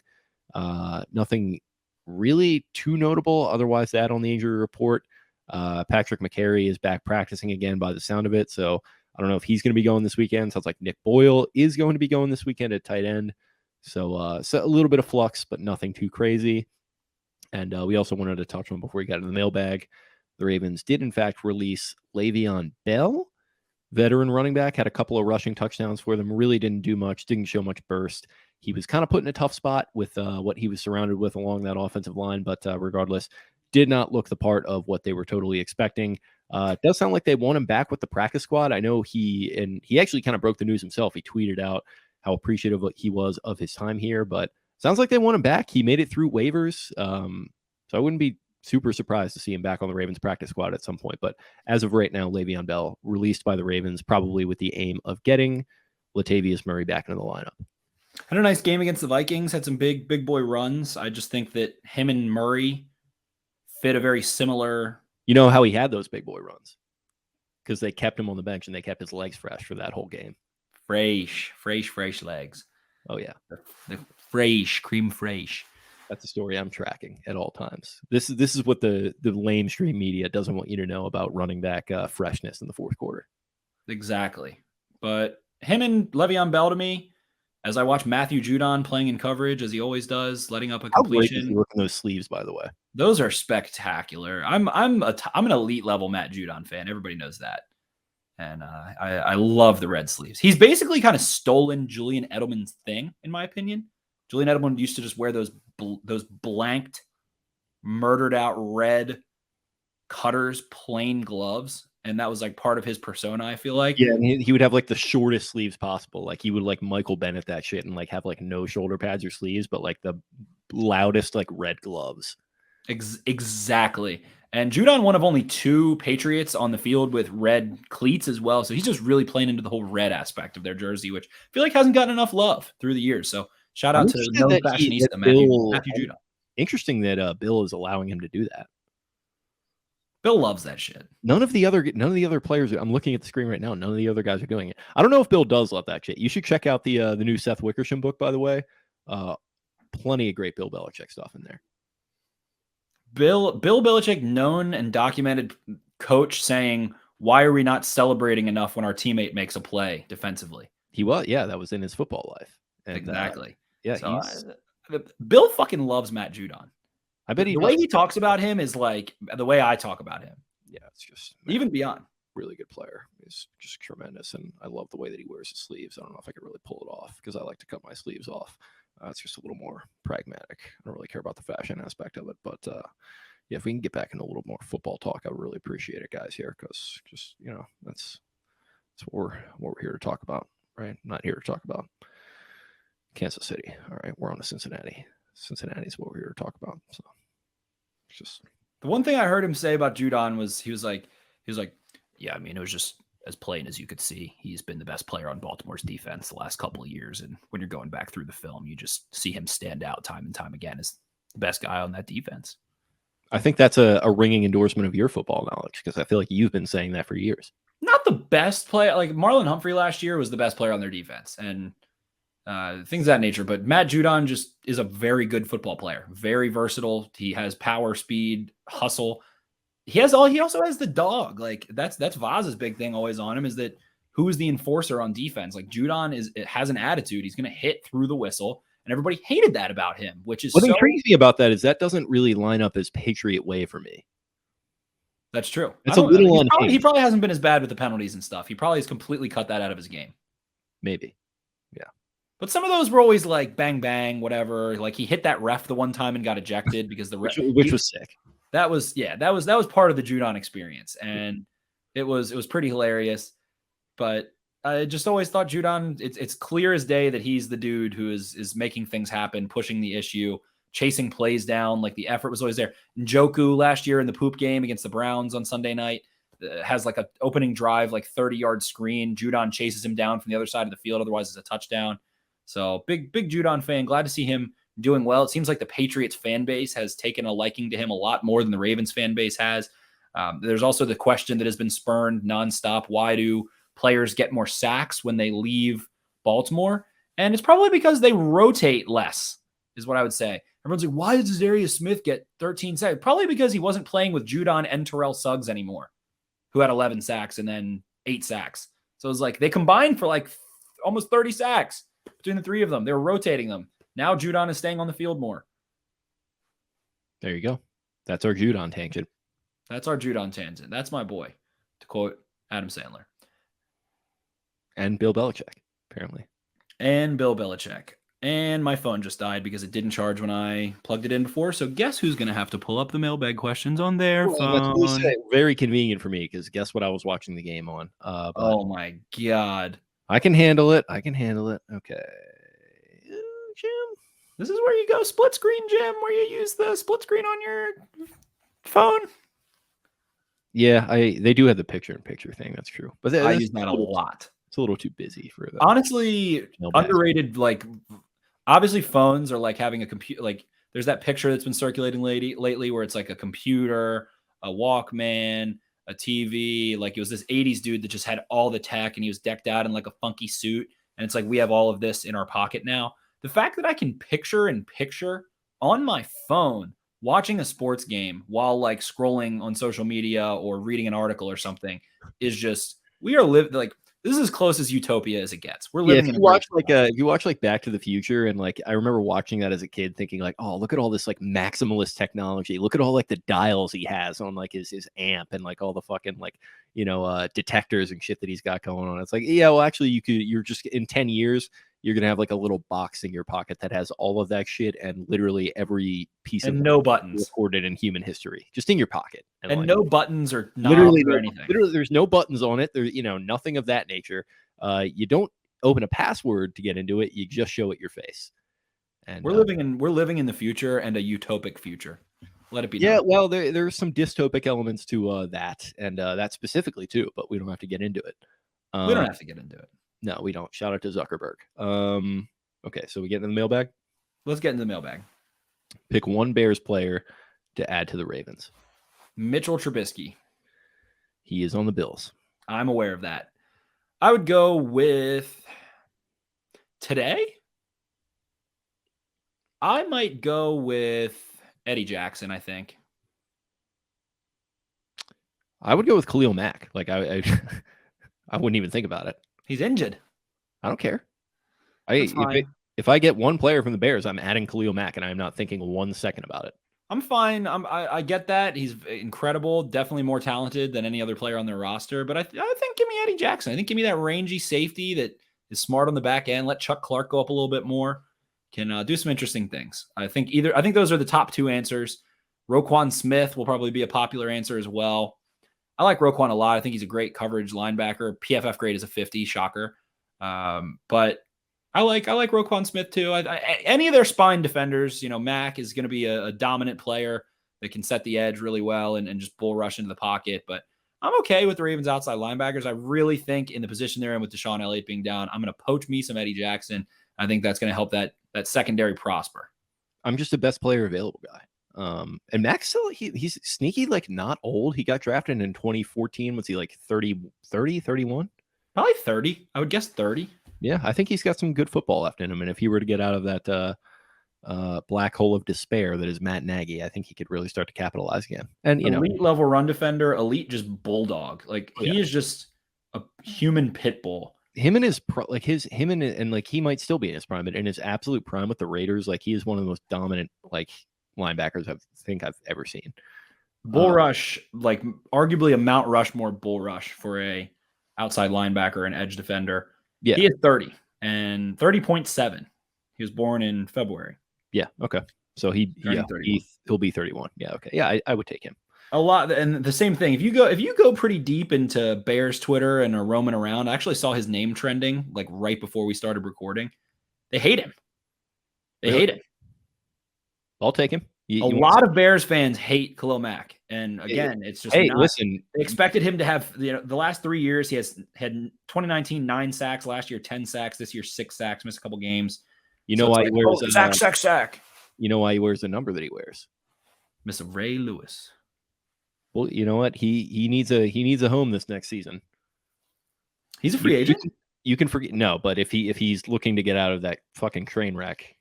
D: Nothing really too notable otherwise that on the injury report. Patrick McCary is back practicing again by the sound of it. So I don't know if he's going to be going this weekend. Sounds like Nick Boyle is going to be going this weekend at tight end. So a little bit of flux, but nothing too crazy. And we also wanted to touch on before we got into the mailbag. The Ravens did, in fact, release Le'Veon Bell, veteran running back, had a couple of rushing touchdowns for them. Really didn't do much, didn't show much burst. He was kind of put in a tough spot with what he was surrounded with along that offensive line. But regardless, did not look the part of what they were totally expecting. It does sound like they want him back with the practice squad. I know he actually kind of broke the news himself. He tweeted out how appreciative he was of his time here, but sounds like they want him back. He made it through waivers. So I wouldn't be super surprised to see him back on the Ravens practice squad at some point. But as of right now, Le'Veon Bell released by the Ravens, probably with the aim of getting Latavius Murray back into the lineup.
E: Had a nice game against the Vikings, had some big boy runs. I just think that him and Murray fit a very similar.
D: You know how he had those big boy runs? Because they kept him on the bench and they kept his legs fresh for that whole game.
E: Fresh legs.
D: Oh, yeah.
E: The fresh, cream fresh.
D: That's a story I'm tracking at all times. This is what the lamestream media doesn't want you to know about running back freshness in the fourth quarter.
E: Exactly. But him and Le'Veon Bell to me, as I watch Matthew Judon playing in coverage, as he always does, letting up a completion.
D: How working those sleeves, by the way.
E: Those are spectacular. I'm an elite level Matt Judon fan. Everybody knows that. And I love the red sleeves. He's basically kind of stolen Julian Edelman's thing, in my opinion. Julian Edelman used to just wear those blanked, murdered out red cutters, plain gloves. And that was like part of his persona, I feel like.
D: Yeah, and he would have like the shortest sleeves possible. Like he would like Michael Bennett that shit and like have like no shoulder pads or sleeves, but like the loudest like red gloves.
E: Exactly. And Judon, one of only 2 Patriots on the field with red cleats as well. So he's just really playing into the whole red aspect of their jersey, which I feel like hasn't gotten enough love through the years. So shout out to known fashionista Matthew Judon.
D: Interesting that Bill is allowing him to do that.
E: Bill loves that shit.
D: None of the other players. I'm looking at the screen right now. None of the other guys are doing it. I don't know if Bill does love that shit. You should check out the new Seth Wickersham book, by the way. Plenty of great Bill Belichick stuff in there.
E: Bill Belichick, known and documented coach, saying, "Why are we not celebrating enough when our teammate makes a play defensively?"
D: He was, yeah, that was in his football life. And,
E: exactly.
D: Yeah,
E: so, Bill fucking loves Matt Judon.
D: I bet
E: the way he talks about him is like the way I talk about him.
D: Yeah, it's just
E: even beyond.
D: Really good player. He's just tremendous, and I love the way that he wears his sleeves. I don't know if I could really pull it off because I like to cut my sleeves off. It's just a little more pragmatic. I don't really care about the fashion aspect of it, but yeah, if we can get back into a little more football talk, I would really appreciate it, guys. Here, because just that's what we're here to talk about, right? Not here to talk about Kansas City. All right, we're on to Cincinnati. Cincinnati's what we're here to talk about. So it's just
E: the one thing I heard him say about Judon was he was like, yeah, I mean, it was just as plain as you could see. He's been the best player on Baltimore's defense the last couple of years. And when you're going back through the film, you just see him stand out time and time again as the best guy on that defense.
D: I think that's a ringing endorsement of your football knowledge because I feel like you've been saying that for years.
E: Not the best player. Like Marlon Humphrey last year was the best player on their defense and things of that nature. But Matt Judon just is a very good football player. Very versatile. He has power, speed, hustle. He also has the dog. Like that's Vaz's big thing always on him is that who's the enforcer on defense? Like Judon has an attitude. He's going to hit through the whistle, and everybody hated that about him, which is
D: what intrigues me about that is that doesn't really line up as Patriot way for me.
E: That's true.
D: It's a little
E: he probably hasn't been as bad with the penalties and stuff. He probably has completely cut that out of his game.
D: Maybe. Yeah.
E: But some of those were always like bang, bang, whatever. Like he hit that ref the one time and got ejected because the ref,
D: which was sick.
E: That was part of the Judon experience. And it was pretty hilarious. But I just always thought Judon, it's clear as day that he's the dude who is making things happen, pushing the issue, chasing plays down. Like the effort was always there. Njoku last year in the poop game against the Browns on Sunday night has like an opening drive, like 30-yard screen. Judon chases him down from the other side of the field. Otherwise, it's a touchdown. So big Judon fan. Glad to see him doing well. It seems like the Patriots fan base has taken a liking to him a lot more than the Ravens fan base has. There's also the question that has been spurned nonstop. Why do players get more sacks when they leave Baltimore? And it's probably because they rotate less, is what I would say. Everyone's like, why does Darius Smith get 13 sacks? Probably because he wasn't playing with Judon and Terrell Suggs anymore, who had 11 sacks and then 8 sacks. So it was like they combined for like almost 30 sacks between the three of them. They were rotating them. Now Judon is staying on the field more.
D: There you go. That's our Judon tangent.
E: That's our Judon tangent. That's my boy, to quote Adam Sandler.
D: And Bill Belichick, apparently.
E: And Bill Belichick. And my phone just died because it didn't charge when I plugged it in before. So guess who's going to have to pull up the mailbag questions on their phone?
D: That's very convenient for me because guess what I was watching the game on?
E: Oh, my God.
D: I can handle it. Okay. Jim.
E: This is where you go split screen, Jim, where you use the split screen on your phone.
D: Yeah, they do have the picture-in-picture thing. That's true. But
E: I use that a lot.
D: It's a little too busy for that.
E: Honestly, underrated. Like, obviously, phones are like having a computer. Like, there's that picture that's been circulating lately where it's like a computer, a Walkman, a TV. Like, it was this 80s dude that just had all the tech and he was decked out in like a funky suit. And it's like we have all of this in our pocket now. The fact that I can picture on my phone watching a sports game while like scrolling on social media or reading an article or something is just, we are living like, this is as close as utopia as it gets. We're living
D: if you watch like Back to the Future, and like I remember watching that as a kid thinking like, oh, look at all this like maximalist technology. Look at all like the dials he has on like his amp and like all the fucking like, detectors and shit that he's got going on. It's like, yeah, well actually you're just in 10 years, you're going to have like a little box in your pocket that has all of that shit and literally every piece of
E: no buttons
D: recorded in human history just in your pocket.
E: And like, no buttons or
D: literally
E: or anything.
D: Literally, there's no buttons on it. There's, nothing of that nature. You don't open a password to get into it. You just show it your face. And
E: we're living in the future and a utopic future. Let it be known.
D: Yeah, well, there's some dystopic elements to that and that specifically too, but we don't have to get into it.
E: We don't have to get into it.
D: No, we don't. Shout out to Zuckerberg. Okay, so we get in the mailbag?
E: Let's get into the mailbag.
D: Pick one Bears player to add to the Ravens.
E: Mitchell Trubisky.
D: He is on the Bills.
E: I'm aware of that. I would go with today. I might go with Eddie Jackson, I think.
D: I would go with Khalil Mack. Like I wouldn't even think about it.
E: He's injured.
D: I don't care. If I get one player from the Bears, I'm adding Khalil Mack, and I'm not thinking 1 second about it.
E: I'm fine. I get that. He's incredible. Definitely more talented than any other player on their roster. But I think give me Eddie Jackson. I think give me that rangy safety that is smart on the back end. Let Chuck Clark go up a little bit more. Can do some interesting things. I think those are the top two answers. Roquan Smith will probably be a popular answer as well. I like Roquan a lot. I think he's a great coverage linebacker. PFF grade is a 50. Shocker. But I like Roquan Smith too. Any of their spine defenders, Mac is going to be a dominant player that can set the edge really well and just bull rush into the pocket. But I'm okay with the Ravens outside linebackers. I really think in the position they're in with Deshaun Elliott being down, I'm going to poach me some Eddie Jackson. I think that's going to help that secondary prosper.
D: I'm just the best player available guy. And Max still, he's sneaky, like not old. He got drafted in 2014. Was he like 30, 31?
E: Probably 30. I would guess 30.
D: Yeah, I think he's got some good football left in him. And if he were to get out of that black hole of despair that is Matt Nagy, I think he could really start to capitalize again. And
E: elite level run defender, elite just bulldog. Like he is just a human pit bull.
D: Him and his like he might still be in his prime, but in his absolute prime with the Raiders, like he is one of the most dominant like linebackers I think I've ever seen.
E: Bull rush, like arguably a Mount Rushmore bull rush for a outside linebacker and edge defender.
D: Yeah,
E: he is 30 and 30.7. He was born in February.
D: Yeah. Okay. So he'll be 31. Yeah. Okay. Yeah. I would take him
E: a lot. And the same thing. If you go pretty deep into Bears Twitter and are roaming around, I actually saw his name trending like right before we started recording. They hate him. They hate him.
D: I'll take him.
E: A lot of Bears fans hate Khalil Mack. And again, it's just
D: listen.
E: They expected him to have the last 3 years. He had 2019 9 sacks, last year 10 sacks, this year 6 sacks, missed a couple games.
D: He wears
E: sack.
D: You know why he wears the number that he wears?
E: Miss Ray Lewis.
D: Well, you know what? He needs a home this next season.
E: He's a free agent.
D: You can forget but if he's looking to get out of that fucking train wreck,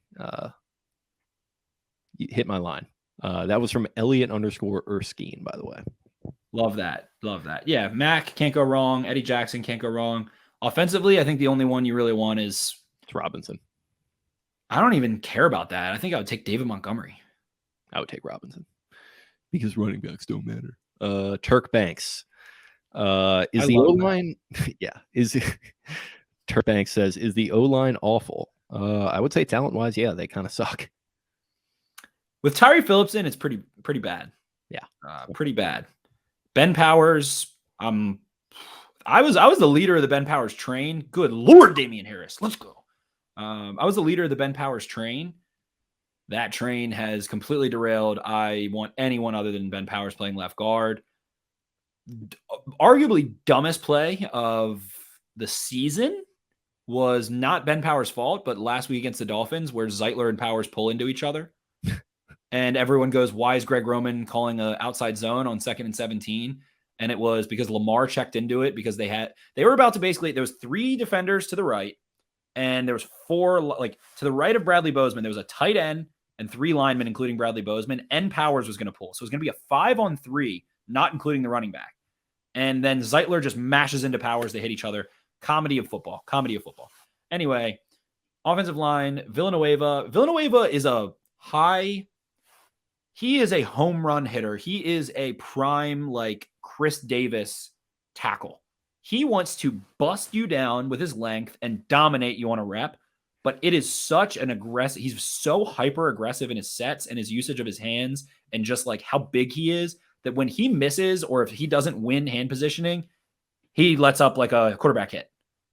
D: hit my line. That was from Elliot_Erskine, by the way.
E: Love that. Yeah, Mac can't go wrong. Eddie Jackson can't go wrong. Offensively, I think the only one you really want is
D: Robinson.
E: I don't even care about that. I think I would take David Montgomery.
D: I would take Robinson because running backs don't matter. Turk Banks. Is the O-line? Yeah. Turk Banks says, is the O-line awful? I would say talent-wise, yeah, they kind of suck.
E: With Tyree Phillips in, it's pretty bad.
D: Yeah.
E: Pretty bad. Ben Powers, I was the leader of the Ben Powers train. Good Lord, Damian Harris. Let's go. I was the leader of the Ben Powers train. That train has completely derailed. I want anyone other than Ben Powers playing left guard. Arguably dumbest play of the season was not Ben Powers' fault, but last week against the Dolphins where Zeitler and Powers pull into each other. And everyone goes, why is Greg Roman calling an outside zone on 2nd and 17? And it was because Lamar checked into it because they were about to basically, there was 3 defenders to the right. And there was 4, like to the right of Bradley Bozeman, there was a tight end and 3 linemen, including Bradley Bozeman, and Powers was going to pull. So it was going to be a 5-on-3, not including the running back. And then Zeitler just mashes into Powers. They hit each other. Comedy of football. Anyway, offensive line, Villanueva. Villanueva is he is a home run hitter. He is a prime, like Chris Davis tackle. He wants to bust you down with his length and dominate you on a rep, but it is such an aggressive, he's so hyper aggressive in his sets and his usage of his hands and just like how big he is that when he misses or if he doesn't win hand positioning, he lets up like a quarterback hit.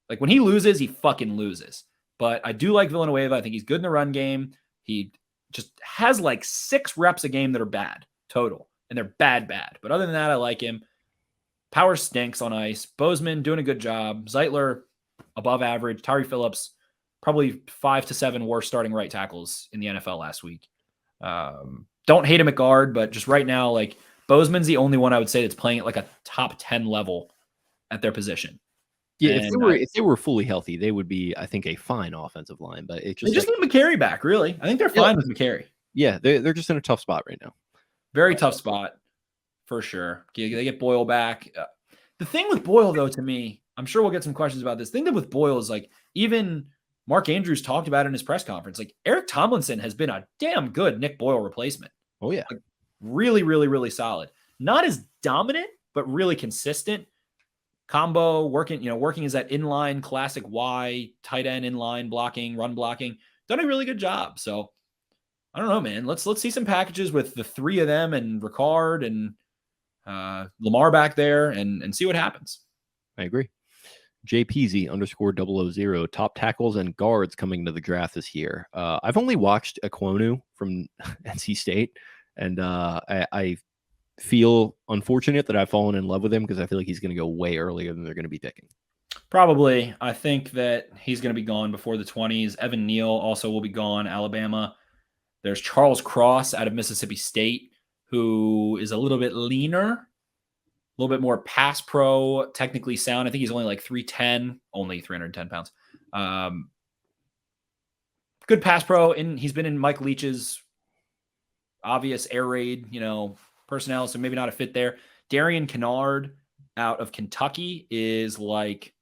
E: Like when he loses, he fucking loses. But I do like Villanueva. I think he's good in the run game. He just has like 6 reps a game that are bad total, and they're bad. But other than that, I like him. Power stinks on ice. Bozeman doing a good job. Zeitler above average. Tyree Phillips probably 5 to 7 worst starting right tackles in the NFL last week. Don't hate him at guard, but just right now, like Bozeman's the only one I would say that's playing at like a top 10 level at their position.
D: Yeah, if they were fully healthy, they would be, I think, a fine offensive line. But it just
E: they just need McCary back, really. I think they're fine with McCary.
D: Yeah, they're just in a tough spot right now.
E: Very tough spot, for sure. They get Boyle back. The thing with Boyle, though, to me, I'm sure we'll get some questions about this. The thing with Boyle is like even Mark Andrews talked about it in his press conference. Like Eric Tomlinson has been a damn good Nick Boyle replacement.
D: Oh yeah,
E: like, Really, really, really solid. Not as dominant, but really consistent. Combo working as that inline classic Y, tight end inline blocking, run blocking. Done a really good job. So I don't know, man. Let's see some packages with the three of them and Ricard and Lamar back there and see what happens.
D: I agree. JPZ_000, top tackles and guards coming into the draft this year. I've only watched Ekwonu from NC State, and I feel unfortunate that I've fallen in love with him because I feel like he's going to go way earlier than they're going to be picking.
E: Probably. I think that he's going to be gone before the 20s. Evan Neal also will be gone, Alabama. There's Charles Cross out of Mississippi State, who is a little bit leaner, a little bit more pass pro, technically sound. I think he's only like 310, only 310 pounds. Good pass pro. He's been in Mike Leach's obvious air raid, personnel, so maybe not a fit there. Darian Kennard out of Kentucky is like,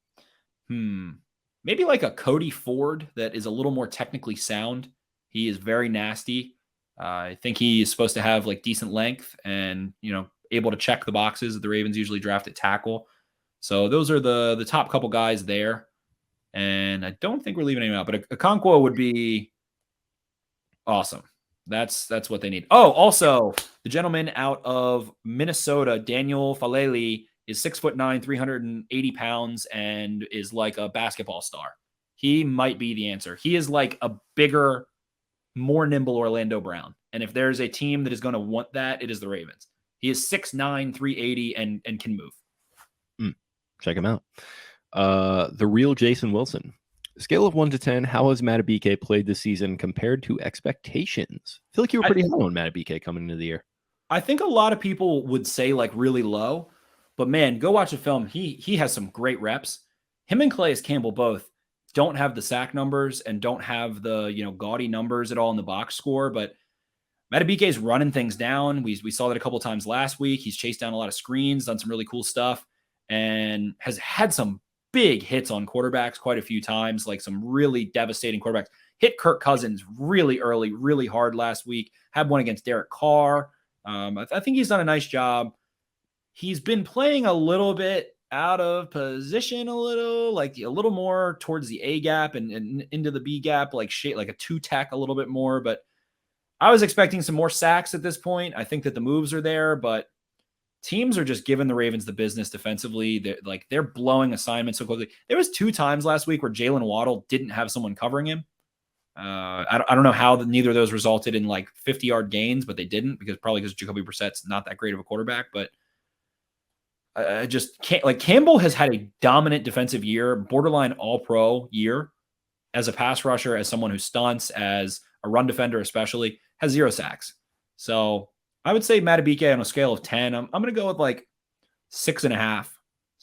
E: maybe like a Cody Ford that is a little more technically sound. He is very nasty. I think he is supposed to have like decent length and, able to check the boxes that the Ravens usually draft at tackle. So those are the top couple guys there. And I don't think we're leaving anyone out, but Okonkwo would be awesome. That's what they need. Oh, also the gentleman out of Minnesota, Daniel Falele, is 6'9", 380 pounds, and is like a basketball star. He might be the answer. He is like a bigger, more nimble Orlando Brown. And if there's a team that is going to want that, it is the Ravens. He is 6'9", 380 and can move.
D: Check him out. The real Jason Wilson. Scale of 1 to 10, how has Matabike played this season compared to expectations? I feel like you were pretty high on Matabike coming into the year.
E: I think a lot of people would say like really low, but man, go watch the film. He has some great reps. Him and Calais Campbell both don't have the sack numbers and don't have the gaudy numbers at all in the box score, but Matabike is running things down. We saw that a couple times last week. He's chased down a lot of screens, done some really cool stuff, and has had some big hits on quarterbacks quite a few times, like some really devastating quarterbacks. Hit Kirk Cousins really early, really hard last week. Had one against Derek Carr. I think he's done a nice job. He's been playing a little bit out of position, a little more towards the A gap and into the B gap, like a two tech a little bit more. But I was expecting some more sacks at this point. I think that the moves are there, but teams are just giving the Ravens the business defensively. They're blowing assignments so quickly. There was 2 times last week where Jalen Waddle didn't have someone covering him. I don't know how neither of those resulted in like 50-yard gains, but they didn't because Jacoby Brissett's not that great of a quarterback. But I just can't. Like Campbell has had a dominant defensive year, borderline all-pro year as a pass rusher, as someone who stunts, as a run defender especially, has 0 sacks. So I would say Matabike on a scale of 10, I'm going to go with like 6.5,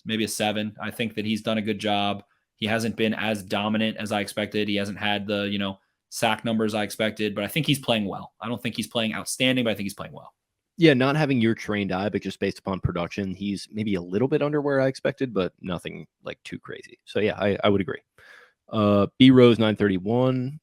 E: maybe a 7. I think that he's done a good job. He hasn't been as dominant as I expected. He hasn't had the, sack numbers I expected, but I think he's playing well. I don't think he's playing outstanding, but I think he's playing well.
D: Yeah, not having your trained eye, but just based upon production, he's maybe a little bit under where I expected, but nothing like too crazy. So yeah, I would agree. B Rose 931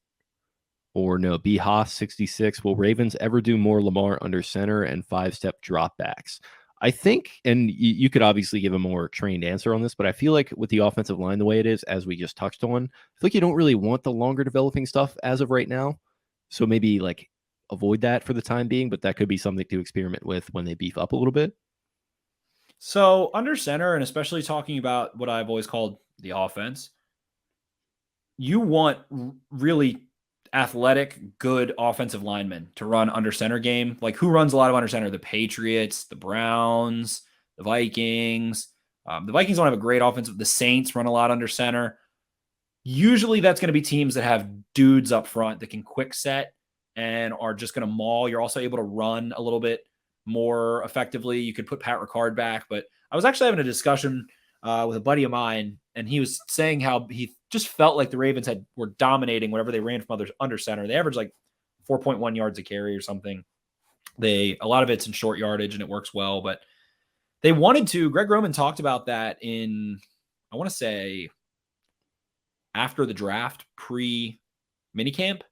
D: or no, B Haas 66. Will Ravens ever do more Lamar under center and 5-step dropbacks? I think, and you could obviously give a more trained answer on this, but I feel like with the offensive line the way it is, as we just touched on, I feel like you don't really want the longer developing stuff as of right now. So maybe like avoid that for the time being, but that could be something to experiment with when they beef up a little bit.
E: So under center, and especially talking about what I've always called the offense, you want really athletic, good offensive linemen to run under center game. Like who runs a lot of under center? The Patriots, the Browns, the Vikings. The Vikings don't have a great offensive. The Saints run a lot under center. Usually that's going to be teams that have dudes up front that can quick set and are just going to maul. You're also able to run a little bit more effectively. You could put Pat Ricard back, but I was actually having a discussion with a buddy of mine, and he was saying how he just felt like the Ravens were dominating whenever they ran from under center. They averaged like 4.1 yards a carry or something. A lot of it's in short yardage, and it works well, but they wanted to. Greg Roman talked about that in, I want to say, after the draft, pre-minicamp.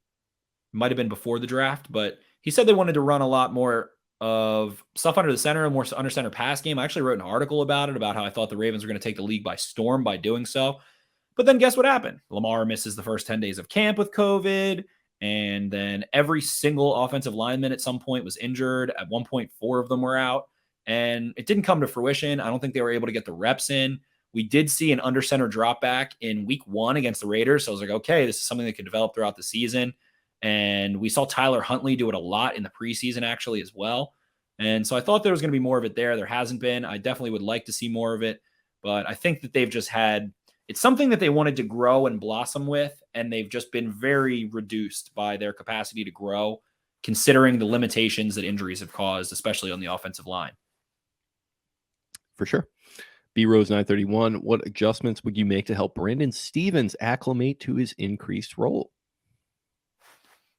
E: Might have been before the draft, but he said they wanted to run a lot more of stuff under the center, a more under center pass game. I actually wrote an article about it, about how I thought the Ravens were going to take the league by storm by doing so. But then guess what happened? Lamar misses the first 10 days of camp with COVID. And then every single offensive lineman at some point was injured. At one point, 4 of them were out. And it didn't come to fruition. I don't think they were able to get the reps in. We did see an under center drop back in week 1 against the Raiders. So I was like, okay, this is something that could develop throughout the season. And we saw Tyler Huntley do it a lot in the preseason actually as well. And so I thought there was going to be more of it there. There hasn't been. I definitely would like to see more of it. But I think that they've just had, it's something that they wanted to grow and blossom with. And they've just been very reduced by their capacity to grow, considering the limitations that injuries have caused, especially on the offensive line.
D: For sure. B Rose 931. What adjustments would you make to help Brandon Stevens acclimate to his increased role?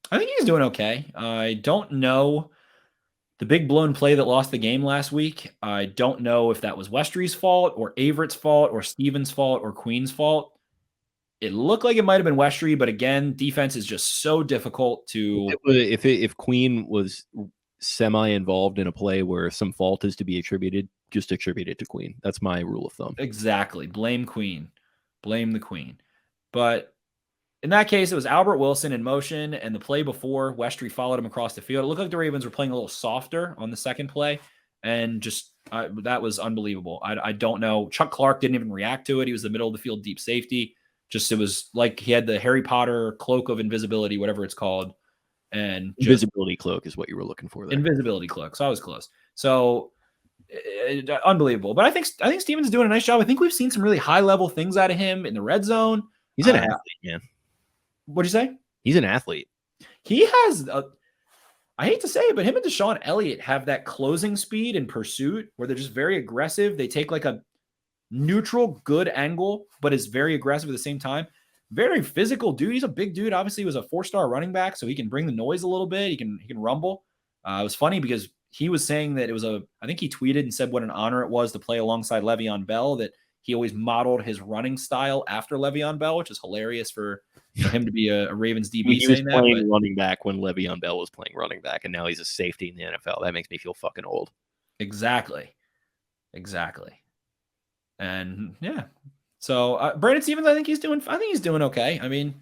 E: I think he's doing okay. I don't know the big blown play that lost the game last week. I don't know if that was Westry's fault or Averett's fault or Stevens' fault or Queen's fault. It looked like it might have been Westry, but again, defense is just so difficult to.
D: If Queen was semi-involved in a play where some fault is to be attributed, just attribute it to Queen. That's my rule of thumb.
E: Exactly. Blame Queen. Blame the Queen. But in that case, it was Albert Wilson in motion, and the play before, Westry followed him across the field. It looked like the Ravens were playing a little softer on the second play, and just that was unbelievable. I don't know. Chuck Clark didn't even react to it. He was the middle of the field deep safety. Just, it was like he had the Harry Potter cloak of invisibility, whatever it's called. And
D: invisibility cloak is what you were looking for there.
E: Invisibility cloak. So I was close. So unbelievable. But I think Stevens is doing a nice job. I think we've seen some really high level things out of him in the red zone.
D: He's an athlete, man.
E: What'd you say?
D: He's an athlete.
E: He has, I hate to say it, but him and Deshaun Elliott have that closing speed and pursuit where they're just very aggressive. They take like a neutral, good angle, but is very aggressive at the same time. Very physical dude. He's a big dude. Obviously, he was a 4-star running back, so he can bring the noise a little bit. He can rumble. It was funny because he was saying that it was I think he tweeted and said what an honor it was to play alongside Le'Veon Bell, that he always modeled his running style after Le'Veon Bell, which is hilarious for him to be a Ravens DB.
D: He was playing running back when Le'Veon Bell was playing running back, and now he's a safety in the NFL. That makes me feel fucking old.
E: Exactly. And yeah. So Brandon Stevens, I think he's doing okay. I mean,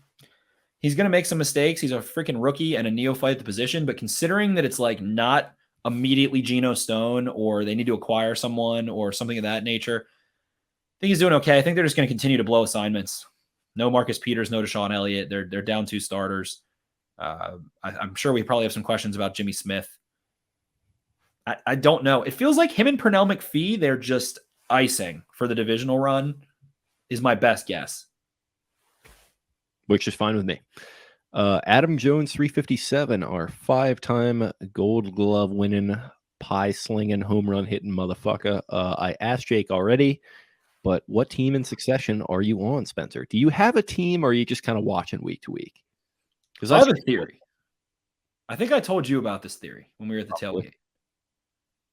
E: he's going to make some mistakes. He's a freaking rookie and a neophyte at the position, but considering that it's like not immediately Geno Stone or they need to acquire someone or something of that nature, I think he's doing okay. I think they're just going to continue to blow assignments. No Marcus Peters, no Deshaun Elliott. They're down 2 starters. I'm sure we probably have some questions about Jimmy Smith. I don't know. It feels like him and Pernell McPhee, they're just icing for the divisional run. Is my best guess.
D: Which is fine with me. Adam Jones, 357, our 5-time Gold Glove winning, pie slinging, home run hitting motherfucker. I asked Jake already, but what team in succession are you on, Spencer? Do you have a team, or are you just kind of watching week to week?
E: Because I have a theory. I think I told you about this theory when we were at the tailgate.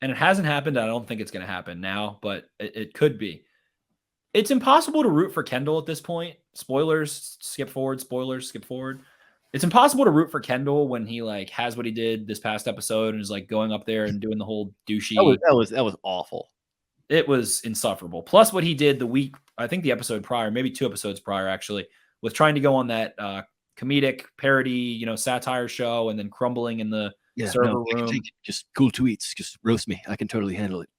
E: And it hasn't happened. I don't think it's going to happen now, but it could be. It's impossible to root for Kendall at this point. Spoilers, skip forward. Spoilers, skip forward. It's impossible to root for Kendall when he like has what he did this past episode and is like going up there and doing the whole douchey.
D: That was awful.
E: It was insufferable. Plus what he did the week, I think the episode prior, maybe 2 episodes prior actually, with trying to go on that comedic parody, satire show and then crumbling in the server room.
D: Just cool tweets. Just roast me. I can totally handle it.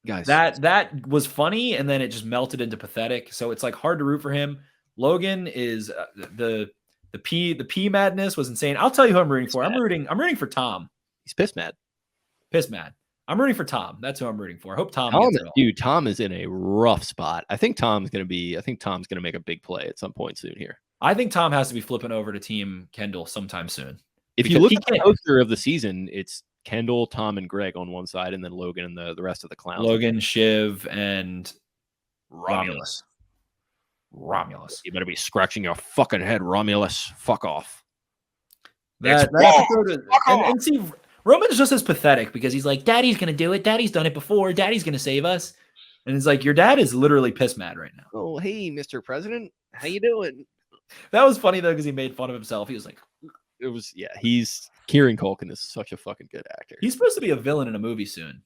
D: Guys,
E: that was funny, and then it just melted into pathetic. So it's like hard to root for him. Logan is the P madness was insane. I'll tell you who I'm rooting for. I'm rooting for Tom.
D: He's pissed mad.
E: I'm rooting for Tom. That's who I'm rooting for. I hope Tom
D: is in a rough spot. I think Tom's gonna make a big play at some point soon here.
E: I think Tom has to be flipping over to Team Kendall sometime soon.
D: If you look at the poster of the season, it's Kendall, Tom, and Greg on one side, and then Logan and the rest of the clowns.
E: Logan, Shiv, and Romulus.
D: You better be scratching your fucking head, Romulus. Fuck off.
E: And see, Roman's just as pathetic because he's like, Daddy's going to do it. Daddy's done it before. Daddy's going to save us. And it's like, your dad is literally piss mad right now.
D: Oh, hey, Mr. President. How you doing?
E: That was funny, though, because he made fun of himself. He was like,
D: it was, yeah, Kieran Culkin is such a fucking good actor.
E: He's supposed to be a villain in a movie soon.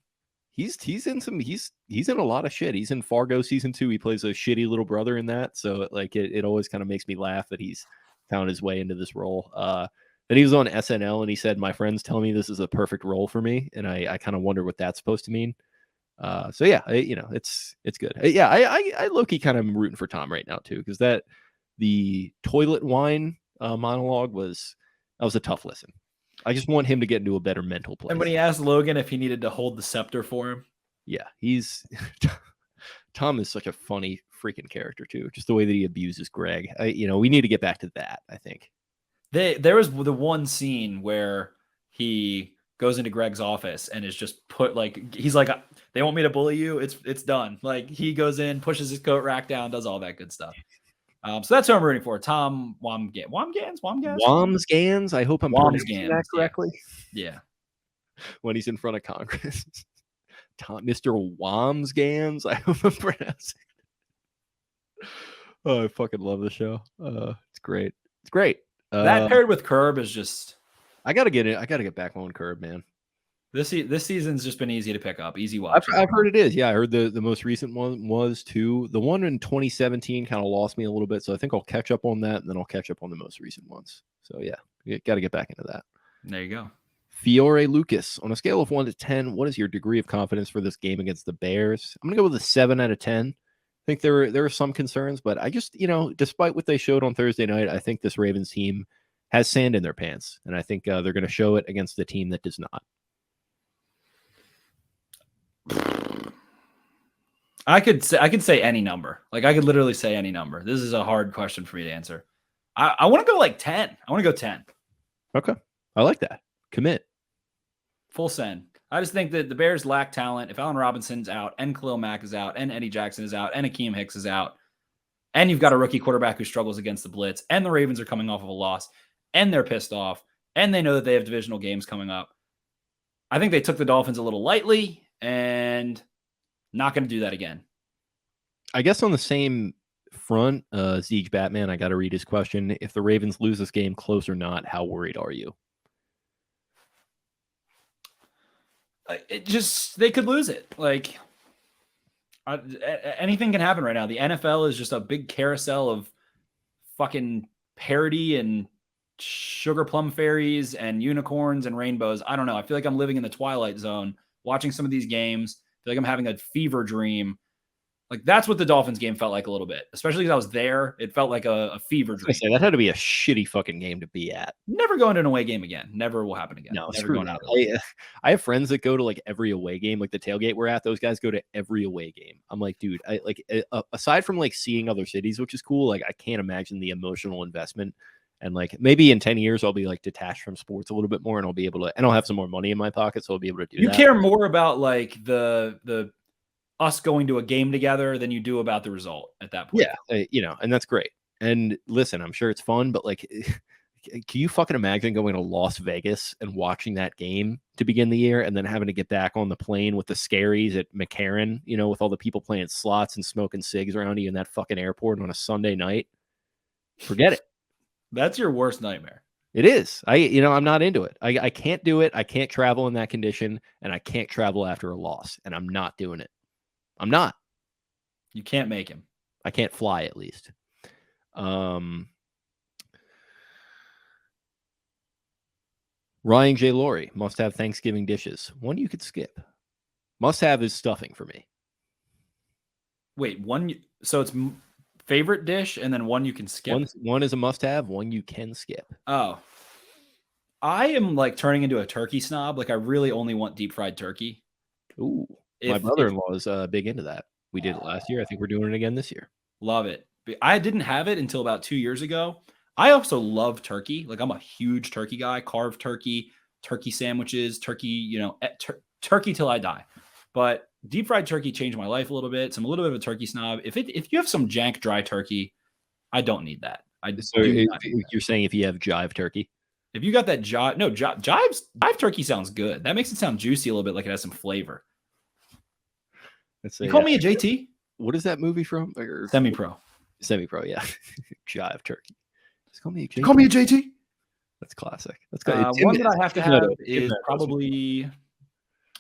D: He's in a lot of shit. He's in Fargo season 2. He plays a shitty little brother in that. So like it always kind of makes me laugh that he's found his way into this role. Then he was on SNL and he said, "My friends tell me this is a perfect role for me," and I kind of wonder what that's supposed to mean. So yeah, it's good. Yeah, I low-key kind of am rooting for Tom right now too, because the toilet wine monologue was a tough listen. I just want him to get into a better mental place.
E: And when he asked Logan if he needed to hold the scepter for him,
D: yeah, Tom is such a funny freaking character too. Just the way that he abuses Greg. We need to get back to that. I think
E: there was the one scene where he goes into Greg's office and is just he's like, "They want me to bully you. It's done." Like he goes in, pushes his coat rack down, does all that good stuff. So that's who I'm rooting for. Tom
D: Wamsgans. I hope I'm pronouncing that correctly.
E: Yeah.
D: When he's in front of Congress. Mr. Wamsgans. I hope I'm pronouncing it. Oh, I fucking love the show. It's great. It's great.
E: That paired with Curb is just.
D: I gotta get back on Curb, man.
E: This season's just been easy to pick up, easy watch.
D: I've heard it is. Yeah, I heard the most recent one was too. The one in 2017 kind of lost me a little bit, so I think I'll catch up on that, and then I'll catch up on the most recent ones. So yeah, got to get back into that.
E: There you go.
D: Fiore Lucas, on a scale of 1 to 10, what is your degree of confidence for this game against the Bears? I'm gonna go with a 7 out of 10. I think there are some concerns, but I just despite what they showed on Thursday night, I think this Ravens team has sand in their pants, and I think they're going to show it against the team that does not.
E: I could say any number. Like I could literally say any number. This is a hard question for me to answer. I want to go like 10. I want to go 10.
D: Okay. I like that. Commit.
E: Full send. I just think that the Bears lack talent. If Allen Robinson's out and Khalil Mack is out and Eddie Jackson is out and Akeem Hicks is out, and you've got a rookie quarterback who struggles against the blitz, and the Ravens are coming off of a loss, and they're pissed off, and they know that they have divisional games coming up, I think they took the Dolphins a little lightly and not going to do that again.
D: I guess on the same front, Zeege Batman, I got to read his question. If the Ravens lose this game, close or not, how worried are you?
E: They could lose it. Like anything can happen right now. The NFL is just a big carousel of fucking parody and sugar plum fairies and unicorns and rainbows. I don't know. I feel like I'm living in the Twilight Zone watching some of these games. I feel like I'm having a fever dream. Like that's what the Dolphins game felt like a little bit, especially because I was there. It felt like a fever dream.
D: I say, that had to be a shitty fucking game to be at.
E: Never going to an away game again. Never will happen again.
D: No,
E: never
D: screw
E: going
D: that.
E: out.
D: I have friends that go to like every away game, like the tailgate we're at. Those guys go to every away game. I'm like, dude, aside from like seeing other cities, which is cool, like I can't imagine the emotional investment. And like maybe in 10 years, I'll be like detached from sports a little bit more, and I'll be able to, and I'll have some more money in my pocket, so I'll be able to do that.
E: You care more about like the us going to a game together than you do about the result at that point.
D: Yeah, and that's great. And listen, I'm sure it's fun, but like, can you fucking imagine going to Las Vegas and watching that game to begin the year, and then having to get back on the plane with the scaries at McCarran, with all the people playing slots and smoking cigs around you in that fucking airport on a Sunday night? Forget it.
E: That's your worst nightmare.
D: It is. I'm not into it. I can't do it. I can't travel in that condition, and I can't travel after a loss, and I'm not doing it. I'm not.
E: You can't make him.
D: I can't fly, at least. Ryan J. Laurie, must have Thanksgiving dishes. One you could skip. Must have is stuffing for me.
E: Wait, so it's favorite dish and then one you can skip?
D: One is a must have, one you can skip.
E: Oh. I am like turning into a turkey snob. Like I really only want deep fried turkey.
D: Ooh. My brother-in-law is big into that. We did it last year. I think we're doing it again this year.
E: Love it. I didn't have it until about 2 years ago. I also love turkey. Like I'm a huge turkey guy. Carved turkey, turkey sandwiches, turkey, turkey till I die. But deep fried turkey changed my life a little bit. So I'm a little bit of a turkey snob. If you have some jank dry turkey, I don't need that.
D: You're saying if you have jive turkey?
E: If you got that jive turkey sounds good. That makes it sound juicy a little bit, like it has some flavor. You call me a JT?
D: What is that movie from?
E: Semi-Pro.
D: Semi-Pro, yeah. Jive turkey. Just call me a JT.
E: Call me a JT.
D: That's classic. That's
E: one that I have to have is probably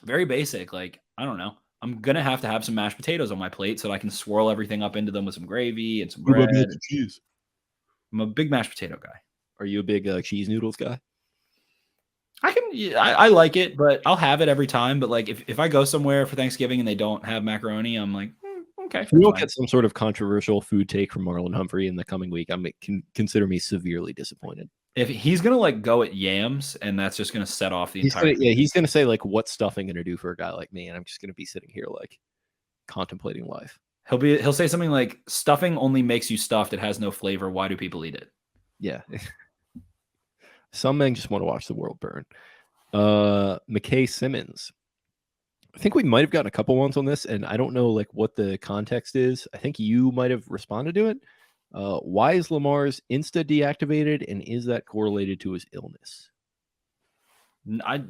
E: very basic. Like, I don't know. I'm going to have some mashed potatoes on my plate so that I can swirl everything up into them with some gravy and some bread.
C: Cheese.
E: I'm a big mashed potato guy.
D: Are you a big cheese noodles guy?
E: I like it, but I'll have it every time. But like if I go somewhere for Thanksgiving and they don't have macaroni, I'm like, okay.
D: If we don't get some sort of controversial food take from Marlon Humphrey in the coming week, consider me severely disappointed.
E: If he's gonna like go at yams, and that's just gonna set off the entire.
D: He's gonna say like, "What's stuffing gonna do for a guy like me?" And I'm just gonna be sitting here like contemplating life.
E: He'll say something like, "Stuffing only makes you stuffed. It has no flavor. Why do people eat it?"
D: Yeah. Some men just want to watch the world burn. McKay Simmons. I think we might have gotten a couple ones on this, and I don't know like what the context is. I think you might have responded to it. Why is Lamar's Insta deactivated, and is that correlated to his illness?
E: I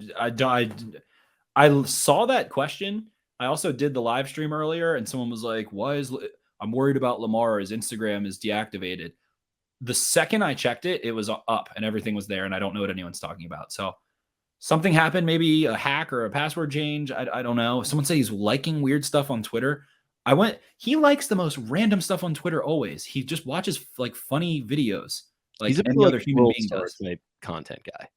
E: saw that question. I also did the live stream earlier, and someone was like, I'm worried about Lamar. His Instagram is deactivated. The second I checked it, it was up and everything was there, and I don't know what anyone's talking about. So something happened, maybe a hack or a password change. I don't know. Someone said he's liking weird stuff on Twitter. He likes the most random stuff on Twitter always. He just watches like funny videos, like
D: he's
E: any other human being does.
D: Content guy.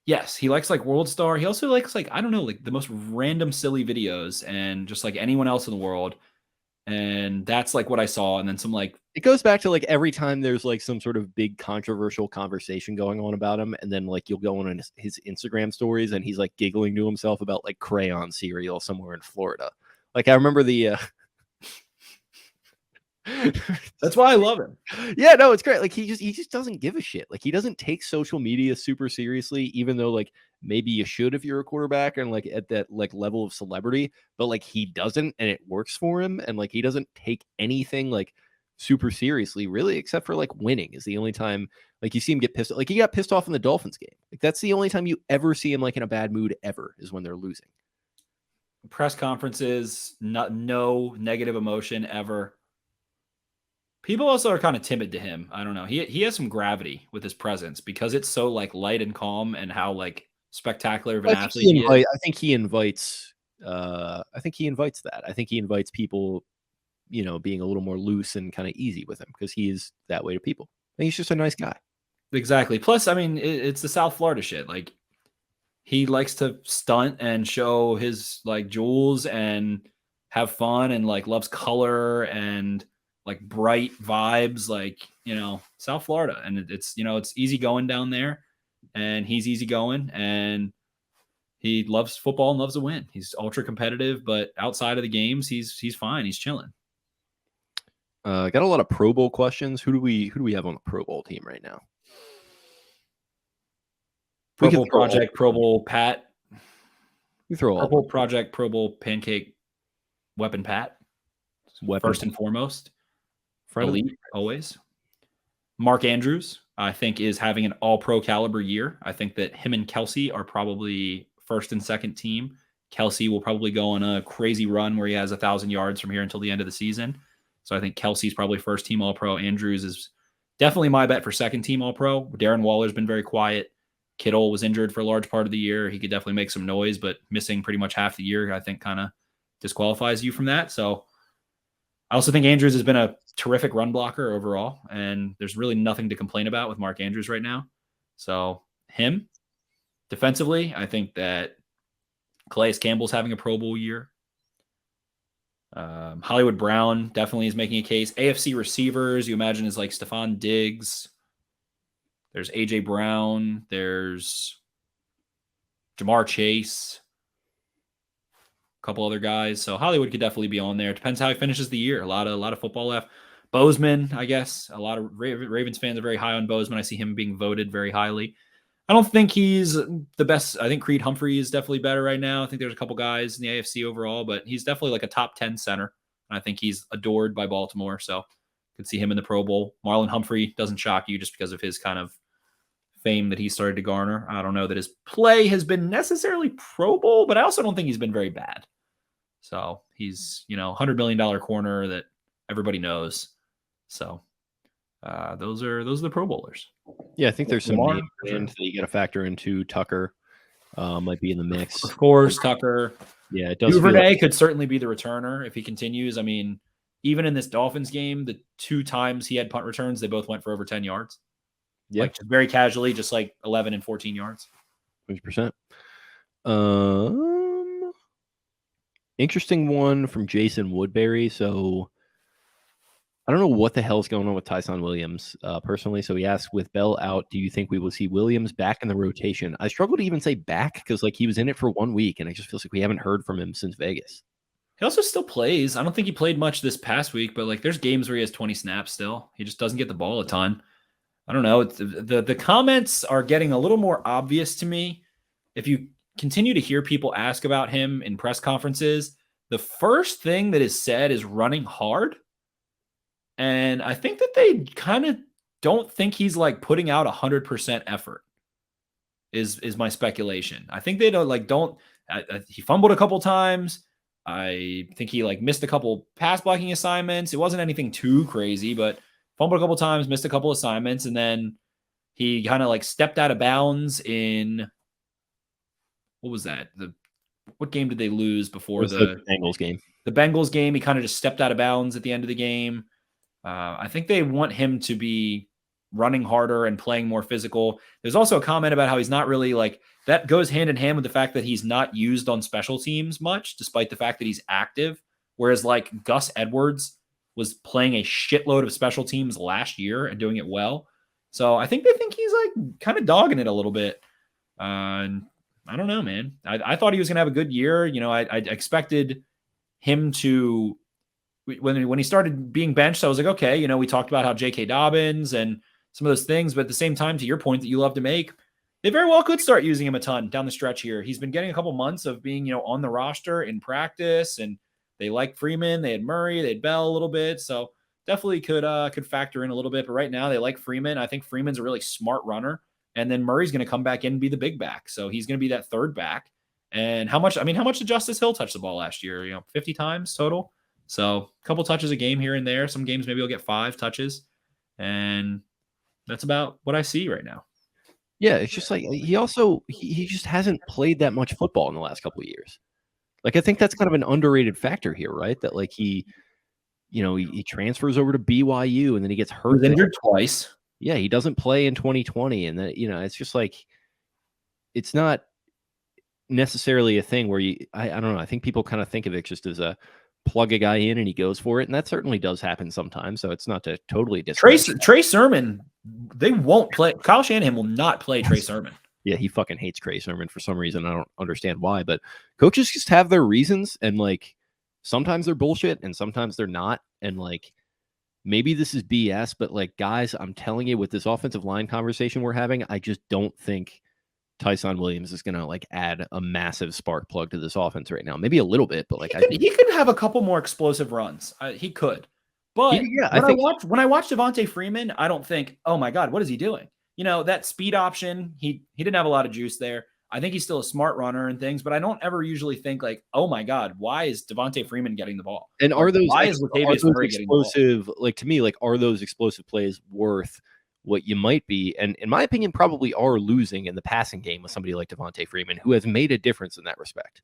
E: Yes, he likes like World Star. He also likes like, I don't know, like the most random silly videos and just like anyone else in the world. And that's like what I saw. And then some like,
D: it goes back to like every time there's like some sort of big controversial conversation going on about him, and then like you'll go on his Instagram stories and he's like giggling to himself about like crayon cereal somewhere in Florida. Like I remember the
E: that's why I love him.
D: Yeah, no, it's great. Like he just doesn't give a shit. Like he doesn't take social media super seriously, even though like maybe you should if you're a quarterback and like at that like level of celebrity, but like he doesn't, and it works for him. And like he doesn't take anything like super seriously, really, except for like winning is the only time like you see him get pissed. Like he got pissed off in the Dolphins game. Like that's the only time you ever see him like in a bad mood ever, is when they're losing.
E: Press conferences, no negative emotion ever. People also are kind of timid to him. I don't know. He has some gravity with his presence because it's so like light and calm, and how like spectacular of an athlete he is.
D: I think he invites that. I think he invites people, you know, being a little more loose and kind of easy with him because he is that way to people. And he's just a nice guy.
E: Exactly. Plus, I mean, it's the South Florida shit. Like he likes to stunt and show his like jewels and have fun, and like loves color and like bright vibes, like, you know, South Florida. And it's, you know, it's easy going down there, and he's easy going, and he loves football and loves to win. He's ultra competitive, but outside of the games, he's fine. He's chilling.
D: Got a lot of Pro Bowl questions. Who do we have on the Pro Bowl team right now?
E: Pro Bowl Project, Pro Bowl Pat.
D: You throw all
E: Pro Bowl Project, Pro Bowl Pancake, Weapon Pat. First and foremost. Elite, always. Mark Andrews, I think, is having an all-pro caliber year. I think that him and Kelsey are probably first and second team. Kelsey will probably go on a crazy run where he has 1,000 yards from here until the end of the season. So I think Kelsey's probably first team all-pro. Andrews is definitely my bet for second team all-pro. Darren Waller's been very quiet. Kittle was injured for a large part of the year. He could definitely make some noise, but missing pretty much half the year, I think, kind of disqualifies you from that. So I also think Andrews has been a terrific run blocker overall, and there's really nothing to complain about with Mark Andrews right now. So him, defensively, I think that Calais Campbell's having a Pro Bowl year. Hollywood Brown definitely is making a case. AFC receivers, you imagine, is like Stephon Diggs. There's A.J. Brown. There's Jamar Chase. Couple other guys. So Hollywood could definitely be on there. Depends how he finishes the year. A lot of football left. Bozeman, I guess. A lot of Ravens fans are very high on Bozeman. I see him being voted very highly. I don't think he's the best. I think Creed Humphrey is definitely better right now. I think there's a couple guys in the AFC overall, but he's definitely like a top 10 center. And I think he's adored by Baltimore. So could see him in the Pro Bowl. Marlon Humphrey doesn't shock you just because of his kind of fame that he started to garner. I don't know that his play has been necessarily Pro Bowl, but I also don't think he's been very bad. So he's, $100 million corner that everybody knows. So Those are the Pro Bowlers.
D: Yeah, I think there's some
E: Lamar,
D: name brand that you got to factor into. Tucker might be in the mix.
E: Of course, Tucker.
D: Yeah, it does.
E: Duvernay could certainly be the returner if he continues. I mean, even in this Dolphins game, the 2 times he had punt returns, they both went for over 10 yards.
D: Yeah,
E: like very casually, just like 11 and 14 yards.
D: 100%. Interesting one from Jason Woodbury. So I don't know what the hell's going on with Tyson Williams personally. So he asked, with Bell out, do you think we will see Williams back in the rotation? I struggle to even say back because like he was in it for 1 week and it just feels like we haven't heard from him since Vegas.
E: He also still plays. I don't think he played much this past week, but like there's games where he has 20 snaps still. He just doesn't get the ball a ton. I don't know. It's, the comments are getting a little more obvious to me. If you continue to hear people ask about him in press conferences, the first thing that is said is running hard. And I think that they kind of don't think he's like putting out 100% effort is my speculation. I think they don't. He fumbled a couple times. I think he like missed a couple pass blocking assignments. It wasn't anything too crazy, but fumbled a couple times, missed a couple assignments, and then he kind of like stepped out of bounds in what was that? What game did they lose before the
D: Bengals game?
E: The Bengals game. He kind of just stepped out of bounds at the end of the game. I think they want him to be running harder and playing more physical. There's also a comment about how he's not really like that goes hand in hand with the fact that he's not used on special teams much, despite the fact that he's active. Whereas like Gus Edwards was playing a shitload of special teams last year and doing it well. So I think they think he's like kind of dogging it a little bit. And I don't know, man. I thought he was going to have a good year. You know, I expected him to, when he started being benched, I was like, okay, you know, we talked about how J.K. Dobbins and some of those things, but at the same time, to your point that you love to make, they very well could start using him a ton down the stretch here. He's been getting a couple months of being, you know, on the roster in practice, and they like Freeman. They had Murray, they had Bell a little bit, so definitely could factor in a little bit. But right now, they like Freeman. I think Freeman's a really smart runner, and then Murray's going to come back in and be the big back, so he's going to be that third back. And how much did Justice Hill touch the ball last year? You know, 50 times total. So a couple touches a game here and there. Some games maybe he'll get 5 touches, and that's about what I see right now.
D: Yeah, it's just like he just hasn't played that much football in the last couple of years. Like I think that's kind of an underrated factor here, right? That like he transfers over to BYU and then he gets hurt.
E: He was injured twice.
D: Yeah, he doesn't play in 2020, and then it's just like it's not necessarily a thing where I don't know. I think people kind of think of it just as a plug a guy in and he goes for it, and that certainly does happen sometimes. So it's not to totally discredit.
E: Trey Sermon, they won't play. Kyle Shanahan will not play Trey Sermon.
D: Yeah, he fucking hates Trey Sermon for some reason. I don't understand why, but coaches just have their reasons, and like sometimes they're bullshit and sometimes they're not. And like maybe this is BS, but like guys, I'm telling you, with this offensive line conversation we're having, I just don't think Tyson Williams is going to like add a massive spark plug to this offense right now. Maybe a little bit, but like
E: he could have a couple more explosive runs. He could, but when I watched Devontae Freeman, I don't think, oh my God, what is he doing? You know, that speed option, he didn't have a lot of juice there. I think he's still a smart runner and things, but I don't ever usually think like, oh my God, why is Devontae Freeman getting the ball?
D: And are those explosive? Like to me, like are those explosive plays worth what you might be, and in my opinion, probably are losing in the passing game with somebody like Devontae Freeman, who has made a difference in that respect?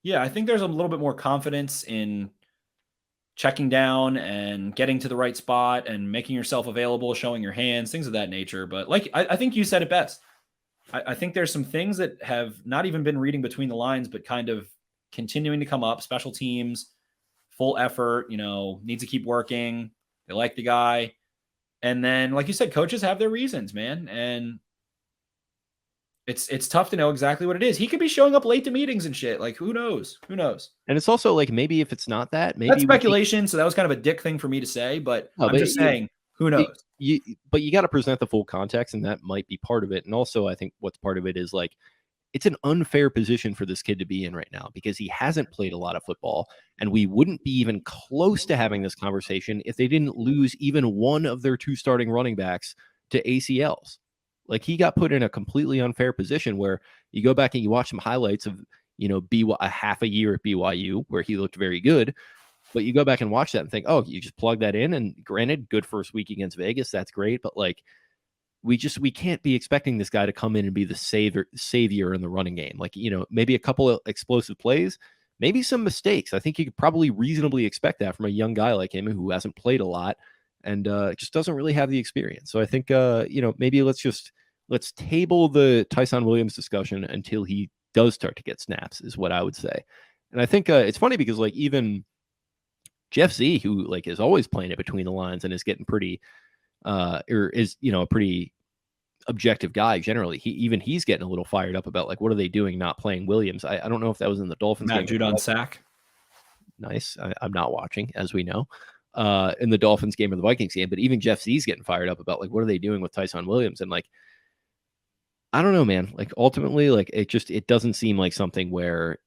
E: Yeah, I think there's a little bit more confidence in checking down and getting to the right spot and making yourself available, showing your hands, things of that nature. But like, I think you said it best. I think there's some things that have not even been reading between the lines, but kind of continuing to come up. Special teams, full effort, needs to keep working. They like the guy. And then, like you said, coaches have their reasons, man. And it's tough to know exactly what it is. He could be showing up late to meetings and shit. Like, who knows? Who knows?
D: And it's also like, maybe if it's not that, maybe
E: that's speculation. So that was kind of a dick thing for me to say, but I'm just saying, who knows?
D: But you got to present the full context, and that might be part of it. And also, I think what's part of it is like, it's an unfair position for this kid to be in right now because he hasn't played a lot of football, and we wouldn't be even close to having this conversation if they didn't lose even one of their 2 starting running backs to ACLs. Like, he got put in a completely unfair position where you go back and you watch some highlights of, a half a year at BYU where he looked very good. But you go back and watch that and think, oh, you just plug that in. And granted, good first week against Vegas. That's great. But like, we can't be expecting this guy to come in and be the savior in the running game. Like, maybe a couple of explosive plays, maybe some mistakes. I think you could probably reasonably expect that from a young guy like him who hasn't played a lot and just doesn't really have the experience. So I think, maybe let's table the Tyson Williams discussion until he does start to get snaps is what I would say. And I think it's funny because like even Jeff Z, who like is always playing it between the lines and is getting pretty or is, a pretty objective guy generally. He's getting a little fired up about like, what are they doing not playing Williams? I don't know if that was in the Dolphins
E: Matt
D: game.
E: Judon sack.
D: Nice. I'm not watching, as we know, in the Dolphins game or the Vikings game, but even Jeff Z's getting fired up about like, what are they doing with Tyson Williams? And like, I don't know, man. Like ultimately, like it doesn't seem like something where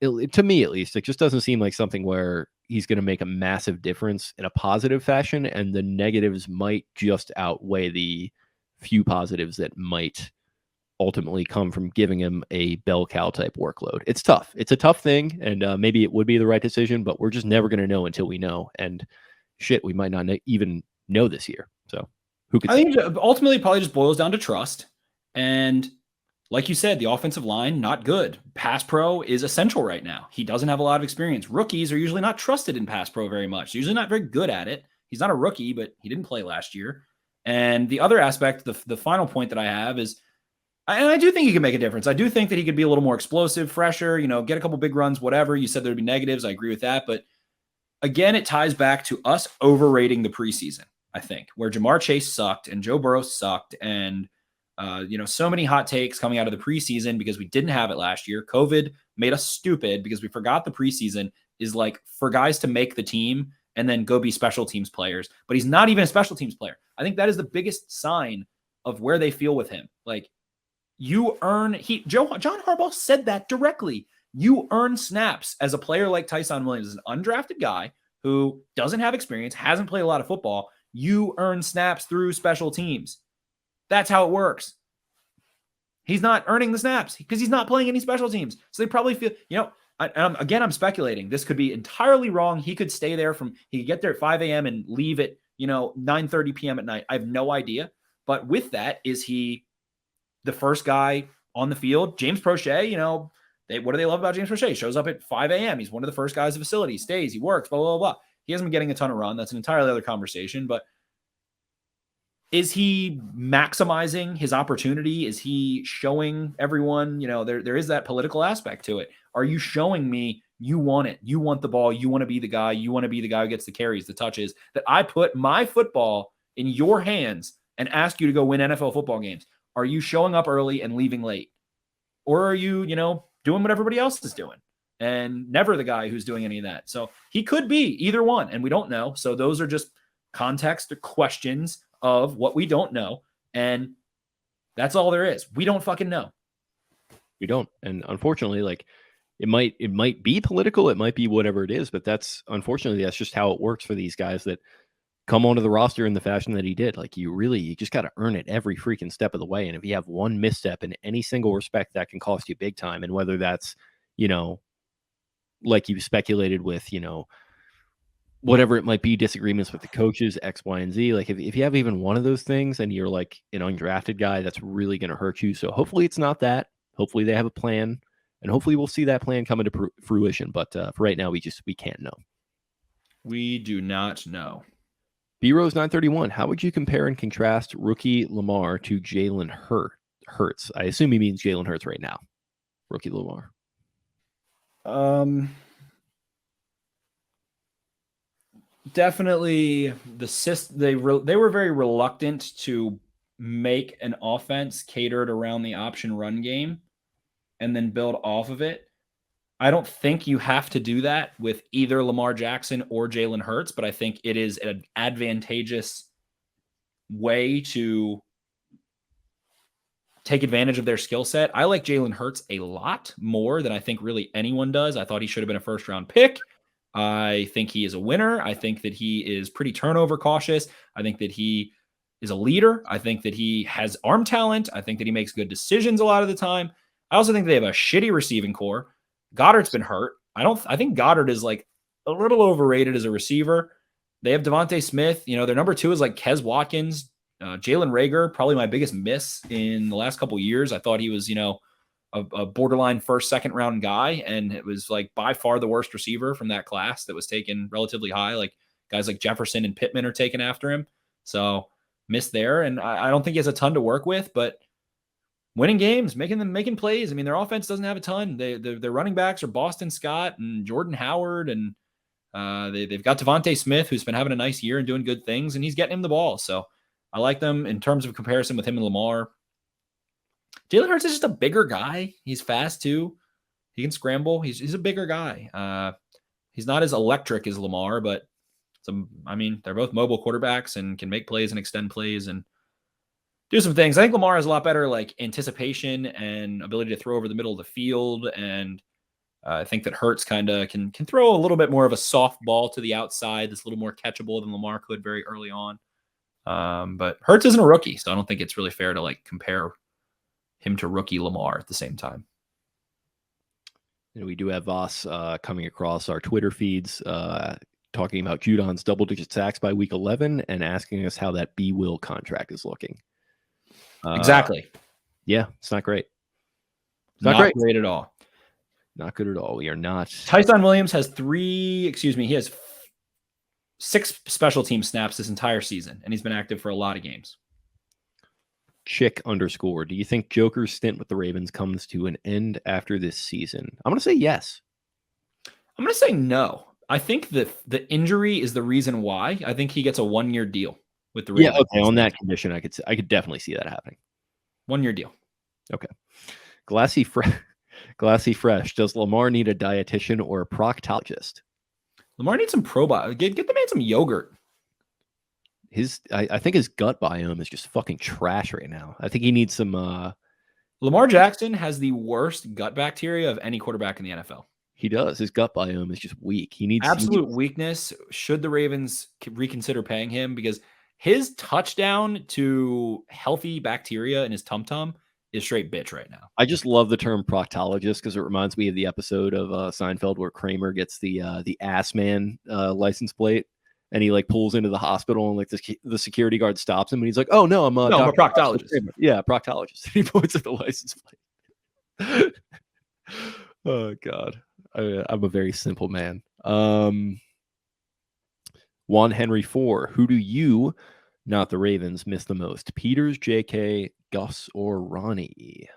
D: to me at least, it just doesn't seem like something where he's going to make a massive difference in a positive fashion, and the negatives might just outweigh the few positives that might ultimately come from giving him a bell cow type workload. It's tough. It's a tough thing, and maybe it would be the right decision, but we're just never going to know until we know. And shit, we might not even know this year. So who could?
E: I think ultimately it probably just boils down to trust. And like you said, the offensive line, not good. Pass pro is essential right now. He doesn't have a lot of experience. Rookies are usually not trusted in pass pro very much. Usually not very good at it. He's not a rookie, but he didn't play last year. And the other aspect, the final point that I have is, and I do think he can make a difference. I do think that he could be a little more explosive, fresher, get a couple big runs, whatever. You said there'd be negatives. I agree with that. But again, it ties back to us overrating the preseason, I think, where Jamar Chase sucked and Joe Burrow sucked. And so many hot takes coming out of the preseason because we didn't have it last year. COVID made us stupid because we forgot the preseason is like for guys to make the team and then go be special teams players. But he's not even a special teams player. I think that is the biggest sign of where they feel with him. Like John Harbaugh said that directly. You earn snaps as a player like Tyson Williams, is an undrafted guy who doesn't have experience, hasn't played a lot of football. You earn snaps through special teams. That's how it works. He's not earning the snaps because he's not playing any special teams. So they probably feel, I'm speculating. This could be entirely wrong. He could stay there he could get there at 5 a.m. and leave at, 9:30 p.m. at night. I have no idea. But with that, is he the first guy on the field? James Prochet, what do they love about James Prochet? He shows up at 5 a.m. He's one of the first guys in the facility. He stays, he works, blah, blah, blah. He hasn't been getting a ton of run. That's an entirely other conversation. But is he maximizing his opportunity? Is he showing everyone, there is that political aspect to it. Are you showing me you want it? You want the ball. You want to be the guy. You want to be the guy who gets the carries, the touches, that I put my football in your hands and ask you to go win NFL football games. Are you showing up early and leaving late? Or are you, doing what everybody else is doing and never the guy who's doing any of that? So he could be either one, and we don't know. So those are just context questions of what we don't know. And that's all there is. We don't fucking know.
D: We don't. And unfortunately, like it might be political. It might be whatever it is, but that's just how it works for these guys that come onto the roster in the fashion that he did. Like you just got to earn it every freaking step of the way. And if you have one misstep in any single respect, that can cost you big time. And whether that's, like you speculated with, whatever it might be, disagreements with the coaches, X, Y, and Z. Like if you have even one of those things and you're like an undrafted guy, that's really going to hurt you. So hopefully it's not that. Hopefully they have a plan, and hopefully we'll see that plan come into fruition. But for right now, we can't know.
E: We do not know.
D: B-Rose 931, how would you compare and contrast rookie Lamar to Jalen Hurts? I assume he means Jalen Hurts right now. Rookie Lamar.
E: Definitely they were very reluctant to make an offense catered around the option run game and then build off of it. I don't think you have to do that with either Lamar Jackson or Jalen Hurts, but I think it is an advantageous way to take advantage of their skill set. I like Jalen Hurts a lot more than I think really anyone does. I thought he should have been a first-round pick. I think he is a winner. I think that he is pretty turnover cautious. I think that he is a leader. I think that he has arm talent. I think that he makes good decisions a lot of the time. I also think they have a shitty receiving core. Goddard's been hurt. I think Goddard is like a little overrated as a receiver. They have Devontae Smith. You know, their number 2 is like Kez Watkins, Jalen Reagor, probably my biggest miss in the last couple of years. I thought he was, you know, a borderline first, second round guy. And it was like by far the worst receiver from that class that was taken relatively high. Like guys like Jefferson and Pittman are taken after him. So missed there. And I don't think he has a ton to work with, but winning games, making plays. I mean, their offense doesn't have a ton. Their running backs are Boston Scott and Jordan Howard. And they've got Devontae Smith, who's been having a nice year and doing good things, and he's getting him the ball. So I like them in terms of comparison with him and Lamar. Jalen Hurts is just a bigger guy. He's fast too. He can scramble. He's a bigger guy. He's not as electric as Lamar, but they're both mobile quarterbacks and can make plays and extend plays and do some things. I think Lamar has a lot better like anticipation and ability to throw over the middle of the field. And I think that Hurts kind of can throw a little bit more of a soft ball to the outside that's a little more catchable than Lamar could very early on. But Hurts isn't a rookie, so I don't think it's really fair to like compare him to rookie Lamar at the same time.
D: You know, we do have Voss coming across our Twitter feeds talking about Judon's double-digit sacks by week 11 and asking us how that B. Will contract is looking.
E: Exactly.
D: Yeah, it's not great. It's
E: not great at all.
D: Not good at all. We are not.
E: Tyson Williams has he has 6 special team snaps this entire season, and he's been active for a lot of games.
D: Chick _ do you think Joker's stint with the Ravens comes to an end after this season? I'm going to say yes.
E: I'm going to say no. I think that the injury is the reason why. I think he gets a 1-year deal with the Ravens.
D: Yeah, okay. On that condition, I could definitely see that happening. 1-year
E: deal.
D: Okay. Glassy Fresh. Does Lamar need a dietitian or a proctologist?
E: Lamar needs some probiotics. Get the man some yogurt.
D: I think his gut biome is just fucking trash right now. I think he needs some.
E: Lamar Jackson has the worst gut bacteria of any quarterback in the NFL.
D: He does. His gut biome is just weak. He needs
E: absolute weakness. Should the Ravens reconsider paying him, because his touchdown to healthy bacteria in his tum-tum is straight bitch right now.
D: I just love the term proctologist because it reminds me of the episode of Seinfeld where Kramer gets the ass man license plate, and he like pulls into the hospital, and like the security guard stops him, and he's like, "Oh no, I'm a
E: proctologist."
D: Yeah, proctologist. He points at the license plate. Oh God, I'm a very simple man. Juan Henry 4. Who do you, not the Ravens, miss the most? Peters, JK, Gus, or Ronnie?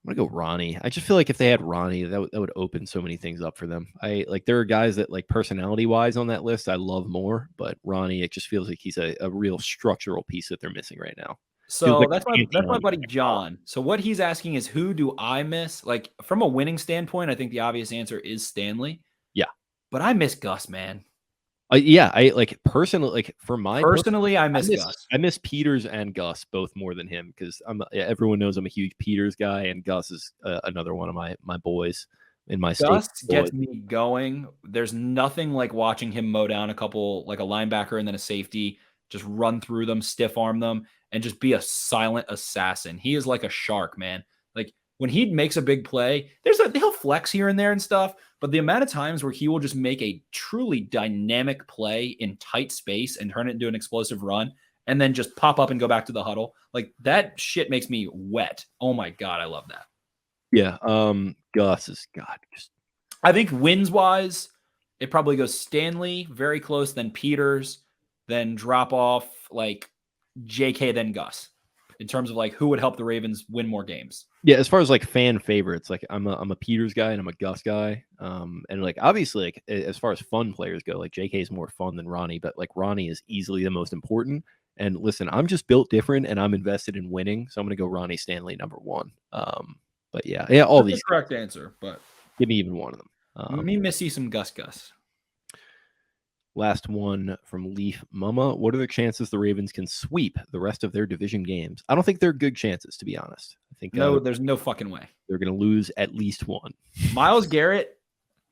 D: I'm gonna go Ronnie. I just feel like if they had Ronnie, that would open so many things up for them. There are guys that like personality wise on that list I love more, but Ronnie, it just feels like he's a real structural piece that they're missing right now.
E: So like that's my buddy John. So what he's asking is, who do I miss? Like from a winning standpoint, I think the obvious answer is Stanley.
D: Yeah,
E: but I miss Gus, man.
D: Yeah, I like personally, like for my
E: I miss Gus.
D: I miss Peters and Gus both more than him because everyone knows I'm a huge Peters guy, and Gus is another one of my boys in my state.
E: Gus gets me going. There's nothing like watching him mow down a couple, like a linebacker and then a safety, just run through them, stiff arm them, and just be a silent assassin. He is like a shark, man. Like when he makes a big play, he'll flex here and there and stuff, but the amount of times where he will just make a truly dynamic play in tight space and turn it into an explosive run and then just pop up and go back to the huddle, like that shit makes me wet. Oh my God, I love that.
D: Yeah, Gus is God.
E: I think wins wise, it probably goes Stanley, very close, then Peters, then drop off like JK, then Gus. In terms of like who would help the Ravens win more games.
D: Yeah, as far as like fan favorites, like I'm a Peters guy and I'm a Gus guy. And like obviously like as far as fun players go, like JK is more fun than Ronnie, but like Ronnie is easily the most important. And listen, I'm just built different and I'm invested in winning, so I'm gonna go Ronnie Stanley number 1. But yeah, all
E: that's
D: these
E: the correct answer, but
D: give me even one of them.
E: Let me miss you some Gus.
D: Last one from Leaf Mama. What are the chances the Ravens can sweep the rest of their division games? I don't think they're good chances, to be honest. I think
E: there's no fucking way.
D: They're going to lose at least one.
E: Myles Garrett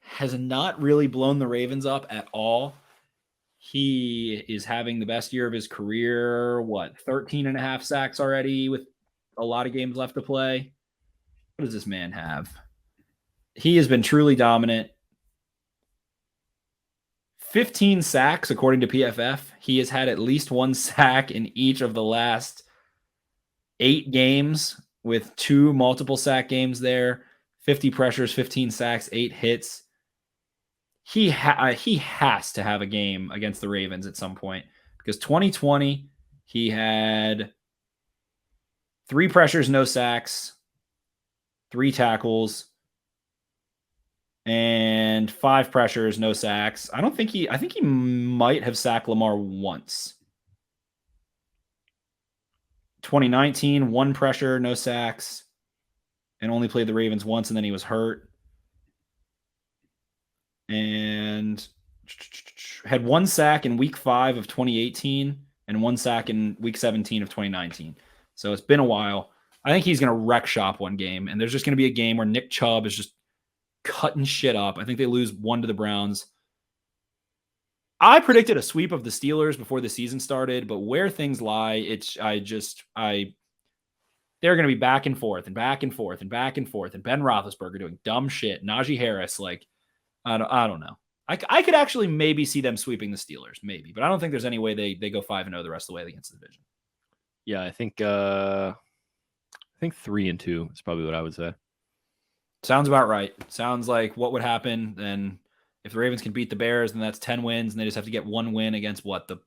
E: has not really blown the Ravens up at all. He is having the best year of his career. 13 and a half sacks already with a lot of games left to play. What does this man have? He has been truly dominant. 15 sacks, according to PFF. He has had at least one sack in each of the last 8 games, with 2 multiple sack games there. 50 pressures, 15 sacks, 8 hits. He has to have a game against the Ravens at some point, because 2020 he had 3 pressures, no sacks, 3 tackles, and 5 pressures, no sacks. I think he might have sacked Lamar once. 2019, 1 pressure, no sacks, and only played the Ravens once, and then he was hurt. And had 1 sack in week 5 of 2018 and 1 sack in week 17 of 2019. So it's been a while. I think he's going to wreck shop one game, and there's just going to be a game where Nick Chubb is just cutting shit up. I think they lose 1 to the Browns. I predicted a sweep of the Steelers before the season started, but where things lie, they're going to be back and forth and back and forth and back and forth, and Ben Roethlisberger doing dumb shit. Najee Harris, like, I don't know. I could actually maybe see them sweeping the Steelers, maybe, but I don't think there's any way they go 5-0 the rest of the way against the division.
D: Yeah, I think 3-2 is probably what I would say.
E: Sounds about right. Sounds like what would happen. Then if the Ravens can beat the Bears, then that's 10 wins, and they just have to get 1 win against the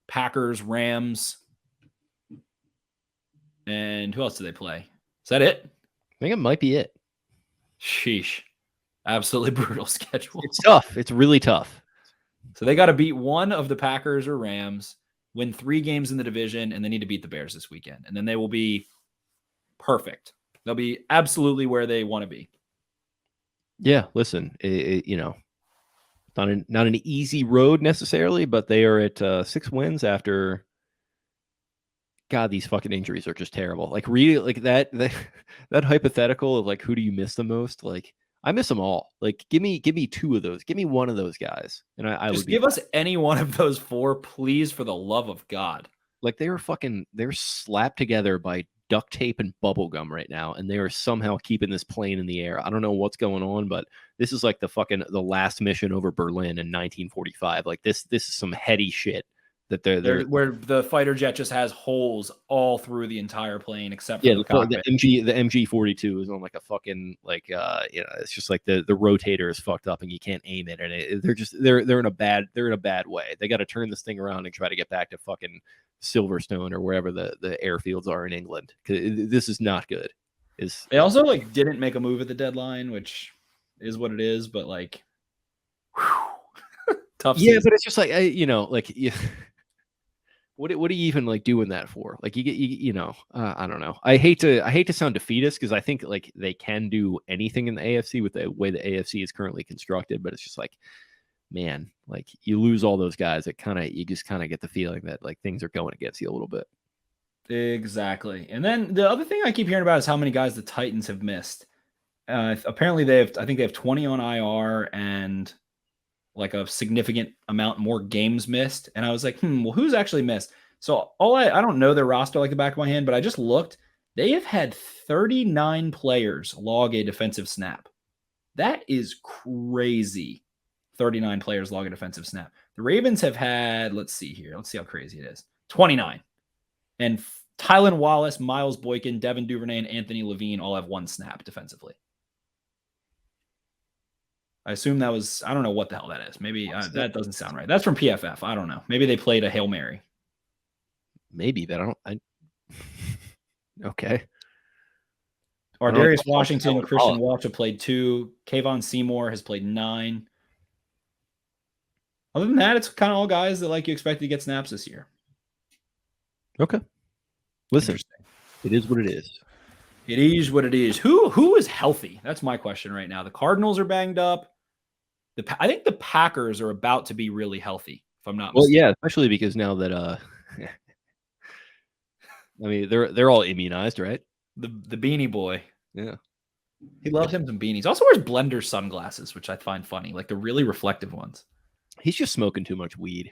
E: Packers, Rams, and who else do they play? Is that it?
D: I think it might be it.
E: Sheesh. Absolutely brutal schedule.
D: It's tough. It's really tough.
E: So they got to beat 1 of the Packers or Rams, win 3 games in the division, and they need to beat the Bears this weekend. And then they will be perfect. They'll be absolutely where they want to be.
D: Yeah, listen, not an easy road necessarily, but they are at 6 wins after. God, these fucking injuries are just terrible. Like, really, like that hypothetical of like, who do you miss the most? Like, I miss them all. Like, give me 2 of those. Give me 1 of those guys, and I
E: just
D: would
E: give us any one of those 4, please, for the love of God.
D: Like, they're slapped together by duct tape and bubble gum right now, and they are somehow keeping this plane in the air. I don't know what's going on, but this is like the last mission over Berlin in 1945. Like, this is some heady shit that they're
E: where the fighter jet just has holes all through the entire plane except for the cockpit.
D: The MG-42 is on like a fucking it's just like the rotator is fucked up and you can't aim it, and they're in a bad way. They got to turn this thing around and try to get back to fucking Silverstone or wherever the airfields are in England, because this is not good.
E: They also like didn't make a move at the deadline, which is what it is, but like, tough.
D: Yeah, but it's just like what are you even like doing that for? Like, I don't know. I hate to sound defeatist, because I think like they can do anything in the AFC with the way the AFC is currently constructed, but it's just like, man, like, you lose all those guys, you just kind of get the feeling that like things are going against you a little bit.
E: Exactly. And then the other thing I keep hearing about is how many guys the Titans have missed. Apparently I think they have 20 on IR and like a significant amount more games missed. And I was like, well, who's actually missed? So I don't know their roster like the back of my hand, but I just looked. They have had 39 players log a defensive snap. That is crazy. 39 players log a defensive snap. The Ravens have had, let's see here. Let's see how crazy it is. 29. And Tylan Wallace, Miles Boykin, Devin Duvernay, and Anthony Levine all have 1 snap defensively. I assume that was, I don't know what the hell that is. Maybe that doesn't sound right. That's from PFF. I don't know. Maybe they played a Hail Mary.
D: Maybe, but okay.
E: Darius Washington, Christian Walsh have played 2. Kayvon Seymour has played 9. Other than that, it's kind of all guys that like you expect to get snaps this year.
D: Okay. Listen, it is what it is.
E: It is what it is. Who is healthy? That's my question right now. The Cardinals are banged up. I think the Packers are about to be really healthy, if I'm not mistaken.
D: Well, yeah, especially because now that I mean, they're all immunized, right?
E: The beanie boy.
D: Yeah.
E: He loves him some beanies. Also wears Blender sunglasses, which I find funny, like the really reflective ones.
D: He's just smoking too much weed.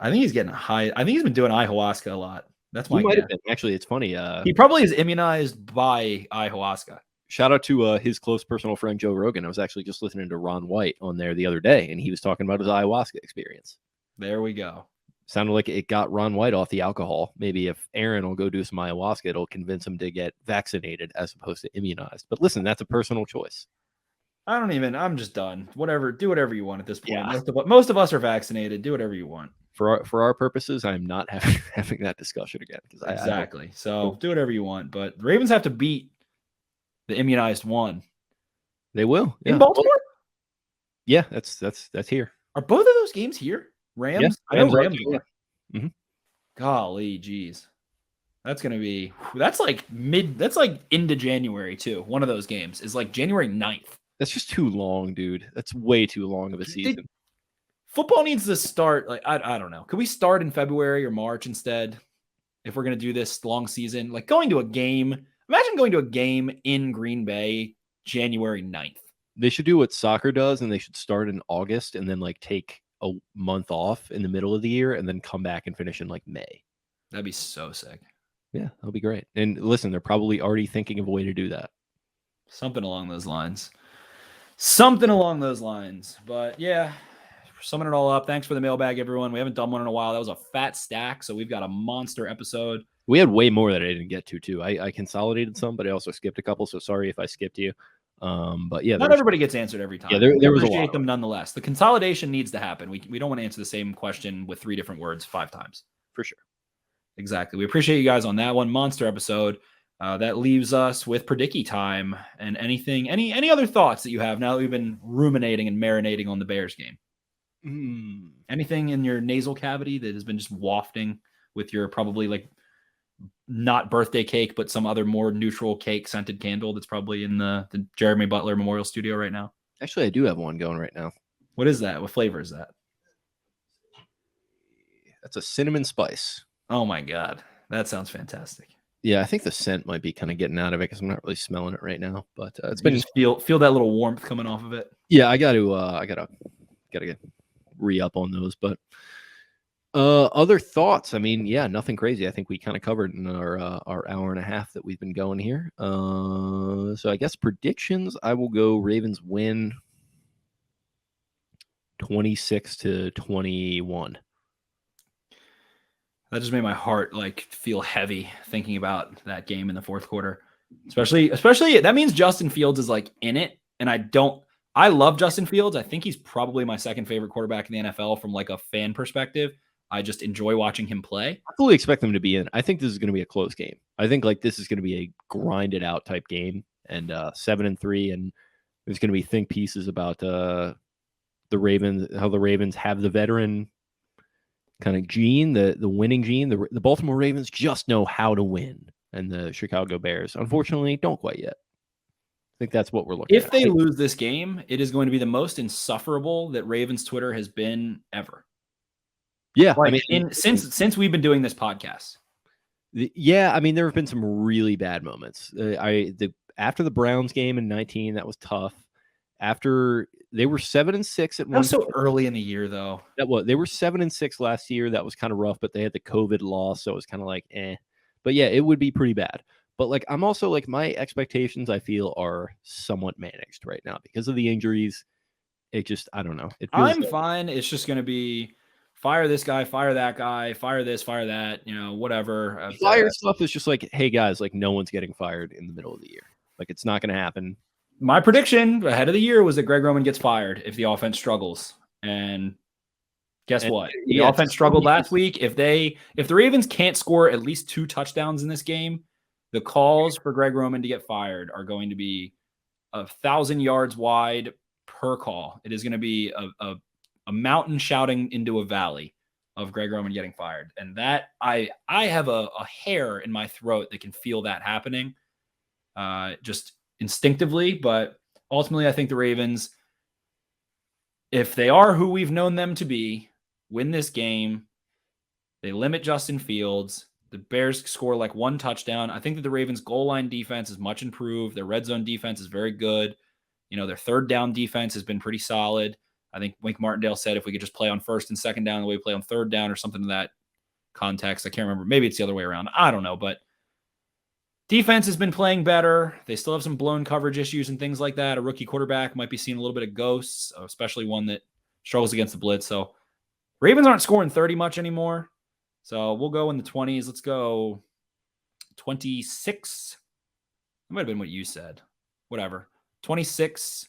E: I think he's getting high. I think he's been doing ayahuasca a lot. That's my
D: guess.
E: guess.
D: Actually, it's funny.
E: He probably is immunized by ayahuasca.
D: Shout out to his close personal friend, Joe Rogan. I was actually just listening to Ron White on there the other day, and he was talking about his ayahuasca experience.
E: There we go.
D: Sounded like it got Ron White off the alcohol. Maybe if Aaron will go do some ayahuasca, it'll convince him to get vaccinated as opposed to immunized. But listen, that's a personal choice.
E: I'm just done. Whatever. Do whatever you want at this point.
D: Yeah.
E: Most of us are vaccinated. Do whatever you want.
D: For our purposes, I'm not having that discussion again.
E: Exactly. So do whatever you want. But the Ravens have to beat the immunized one.
D: They will.
E: In Baltimore?
D: Yeah, that's here.
E: Are both of those games here? Rams?
D: Yeah,
E: I know
D: Rams
E: Rams are.
D: Mm-hmm.
E: Golly, geez. That's like into January too. One of those games is like January 9th.
D: That's just too long, dude. That's way too long of a season.
E: Football needs to start, like, I don't know. Could we start in February or March instead? If we're going to do this long season, like going to a game, imagine going to a game in Green Bay, January 9th.
D: They should do what soccer does, and they should start in August and then like take a month off in the middle of the year and then come back and finish in like May.
E: That'd be so sick.
D: Yeah, that'll be great. And listen, they're probably already thinking of a way to do that.
E: Something along those lines. But yeah, summing it all up. Thanks for the mailbag, everyone. We haven't done one in a while. That was a fat stack, so we've got a monster episode.
D: We had way more that I didn't get to, too. I consolidated some, but I also skipped a couple, so sorry if I skipped you. But yeah,
E: not everybody gets answered every time.
D: Yeah, there was a lot.
E: Appreciate them nonetheless. The consolidation needs to happen. We don't want to answer the same question with 3 different words 5 times.
D: For sure.
E: Exactly. We appreciate you guys on that one. Monster episode. That leaves us with Predicky time and any other thoughts that you have now that we've been ruminating and marinating on the Bears game. Anything in your nasal cavity that has been just wafting with your probably like not birthday cake, but some other more neutral cake scented candle that's probably in the Jeremy Butler Memorial Studio right now?
D: Actually, I do have one going right now.
E: What is that? What flavor is that?
D: That's a cinnamon spice.
E: Oh my God. That sounds fantastic.
D: Yeah, I think the scent might be kind of getting out of it because I'm not really smelling it right now. But it's been
E: just feel that little warmth coming off of it.
D: Yeah, I gotta get re-up on those. But other thoughts? I mean, yeah, nothing crazy. I think we kind of covered in our hour and a half that we've been going here. So I guess predictions. I will go Ravens win 26-21.
E: That just made my heart like feel heavy thinking about that game in the fourth quarter. Especially that means Justin Fields is like in it. And I love Justin Fields. I think he's probably my second favorite quarterback in the NFL from like a fan perspective. I just enjoy watching him play.
D: I fully expect them to be in. I think this is going to be a close game. I think like this is going to be a grinded out type game and 7-3. And there's going to be think pieces about the Ravens, how the Ravens have the veteran kind of gene, the winning gene. The Baltimore Ravens just know how to win, and the Chicago Bears, unfortunately, don't quite yet. I think that's what we're looking at.
E: If they lose this game, it is going to be the most insufferable that Ravens Twitter has been ever.
D: Yeah,
E: like, I mean, since we've been doing this podcast.
D: Yeah, I mean, there have been some really bad moments. After the Browns game in 2019, that was tough. After they were 7-6 at one.
E: That was so early in the year, though.
D: They were 7-6 last year. That was kind of rough, but they had the COVID loss, so it was kind of like eh. But yeah, it would be pretty bad. But like, I'm also like, my expectations, I feel, are somewhat managed right now because of the injuries. It just, I don't know.
E: I'm fine. It's just going to be fire this guy, fire that guy, fire this, fire that, whatever.
D: Fire stuff is just like, hey guys, like no one's getting fired in the middle of the year. Like it's not going to happen.
E: My prediction ahead of the year was that Greg Roman gets fired if the offense struggles. And guess what? The offense struggled last week. If the Ravens can't score at least 2 touchdowns in this game, the calls for Greg Roman to get fired are going to be 1,000 yards wide per call. It is going to be a mountain shouting into a valley of Greg Roman getting fired. And that I have a hair in my throat that can feel that happening. Just instinctively, but ultimately I think the Ravens, if they are who we've known them to be, win this game. They limit Justin Fields. The Bears score like 1 touchdown. I think that the Ravens goal line defense is much improved. Their red zone defense is very good. Their third down defense has been pretty solid. I think Wink Martindale said if we could just play on first and second down the way we play on third down or something in that context. I can't remember. Maybe it's the other way around. I don't know, but Defense has been playing better. They still have some blown coverage issues and things like that. A rookie quarterback might be seeing a little bit of ghosts, especially one that struggles against the blitz. So Ravens aren't scoring 30 much anymore. So we'll go in the 20s. Let's go 26. That might have been what you said. Whatever. 26-19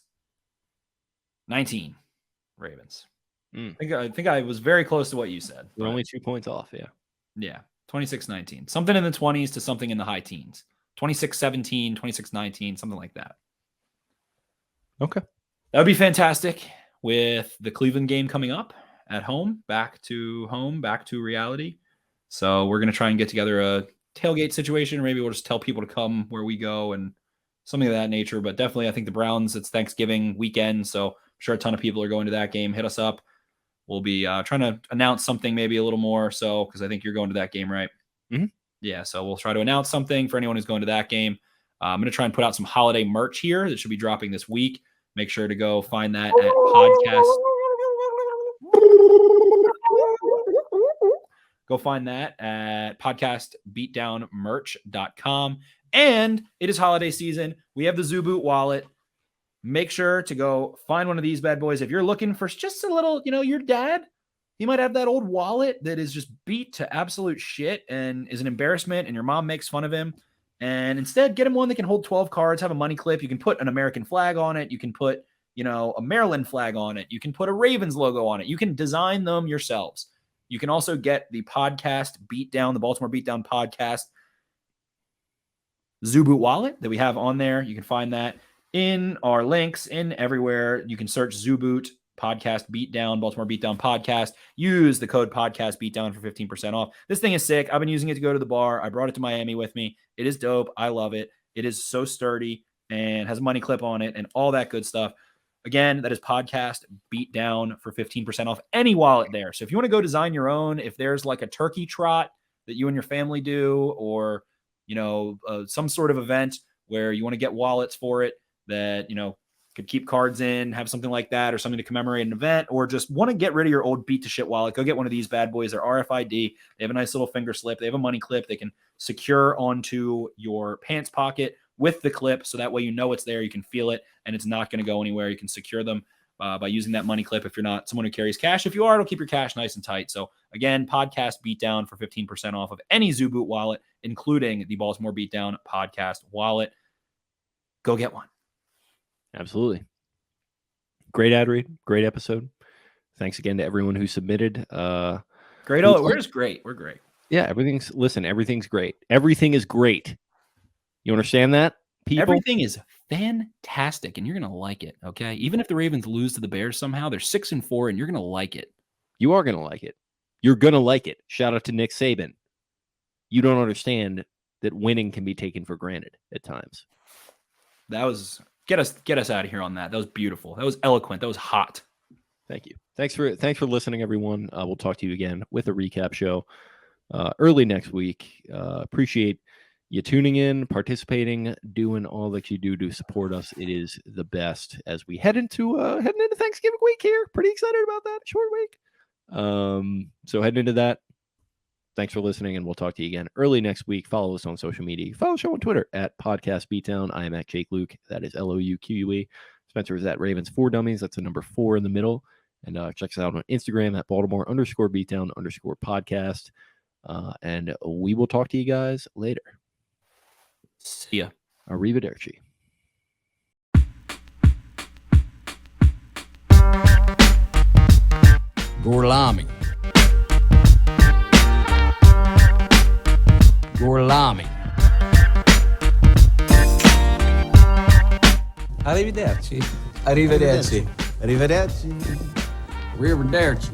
E: Ravens. I think I was very close to what you said.
D: We're only 2 points off, yeah.
E: Yeah, 26-19. Something in the 20s to something in the high teens. 26-17, 26-19, something like that.
D: Okay.
E: That would be fantastic with the Cleveland game coming up at home, back to reality. So we're going to try and get together a tailgate situation. Maybe we'll just tell people to come where we go and something of that nature. But definitely, I think the Browns, it's Thanksgiving weekend. So I'm sure a ton of people are going to that game. Hit us up. We'll be trying to announce something maybe a little more. So, because I think you're going to that game, right?
D: Mm-hmm.
E: Yeah. So we'll try to announce something for anyone who's going to that game. I'm going to try and put out some holiday merch here that should be dropping this week. Make sure to go find that at podcast. Go find that at podcastbeatdownmerch.com. And it is holiday season. We have the Zoo Boot wallet. Make sure to go find one of these bad boys. If you're looking for just a little, your dad, he might have that old wallet that is just beat to absolute shit and is an embarrassment, and your mom makes fun of him. And instead, get him one that can hold 12 cards, have a money clip. You can put an American flag on it. You can put, a Maryland flag on it. You can put a Ravens logo on it. You can design them yourselves. You can also get the podcast Beatdown, the Baltimore Beatdown podcast Zoo Boot wallet that we have on there. You can find that in our links in everywhere. You can search Zoo Boot podcast Beatdown, Baltimore Beatdown podcast. Use the code podcast Beatdown for 15% off. This thing is sick. I've been using it to go to the bar. I brought it to Miami with me. It is dope. I love it. It is so sturdy and has a money clip on it and all that good stuff. Again, that is podcast Beatdown for 15% off any wallet there. So if you want to go design your own, if there's like a turkey trot that you and your family do, or, some sort of event where you want to get wallets for it that, could keep cards in, have something like that, or something to commemorate an event, or just want to get rid of your old beat to shit wallet, go get one of these bad boys. They're RFID. They have a nice little finger slip. They have a money clip. They can secure onto your pants pocket with the clip. So that way, it's there, you can feel it, and it's not going to go anywhere. You can secure them by using that money clip. If you're not someone who carries cash, if you are, it'll keep your cash nice and tight. So again, podcast Beatdown for 15% off of any Zoo Boot wallet, including the Baltimore Beatdown podcast wallet. Go get one.
D: Absolutely. Great ad read. Great episode. Thanks again to everyone who submitted.
E: Great. Oh, we're just great. We're great.
D: Yeah, everything's great. Everything is great. You understand that, people?
E: Everything is fantastic, and you're going to like it, okay? Even if the Ravens lose to the Bears somehow, they're 6-4, and you're going to like it.
D: You are going to like it. You're going to like it. Shout out to Nick Saban. You don't understand that winning can be taken for granted at times.
E: That was... Get us out of here on that. That was beautiful. That was eloquent. That was hot.
D: Thank you. Thanks for listening, everyone. We'll talk to you again with a recap show early next week. Appreciate you tuning in, participating, doing all that you do to support us. It is the best as we heading into Thanksgiving week here. Pretty excited about that short week. So heading into that. Thanks for listening, and we'll talk to you again early next week. Follow us on social media. Follow the show on Twitter at Podcast Beatdown. I am at Jake Luke. That is LOUQUE. Spencer is at Ravens4Dummies. That's the number 4 in the middle. And check us out on Instagram at Baltimore_Beatdown_podcast. And we will talk to you guys later.
E: See ya.
D: Arrivederci.
F: Gorlami. Gorlami.
G: Arrivederci. Arrivederci.
C: Arrivederci.
F: Arrivederci.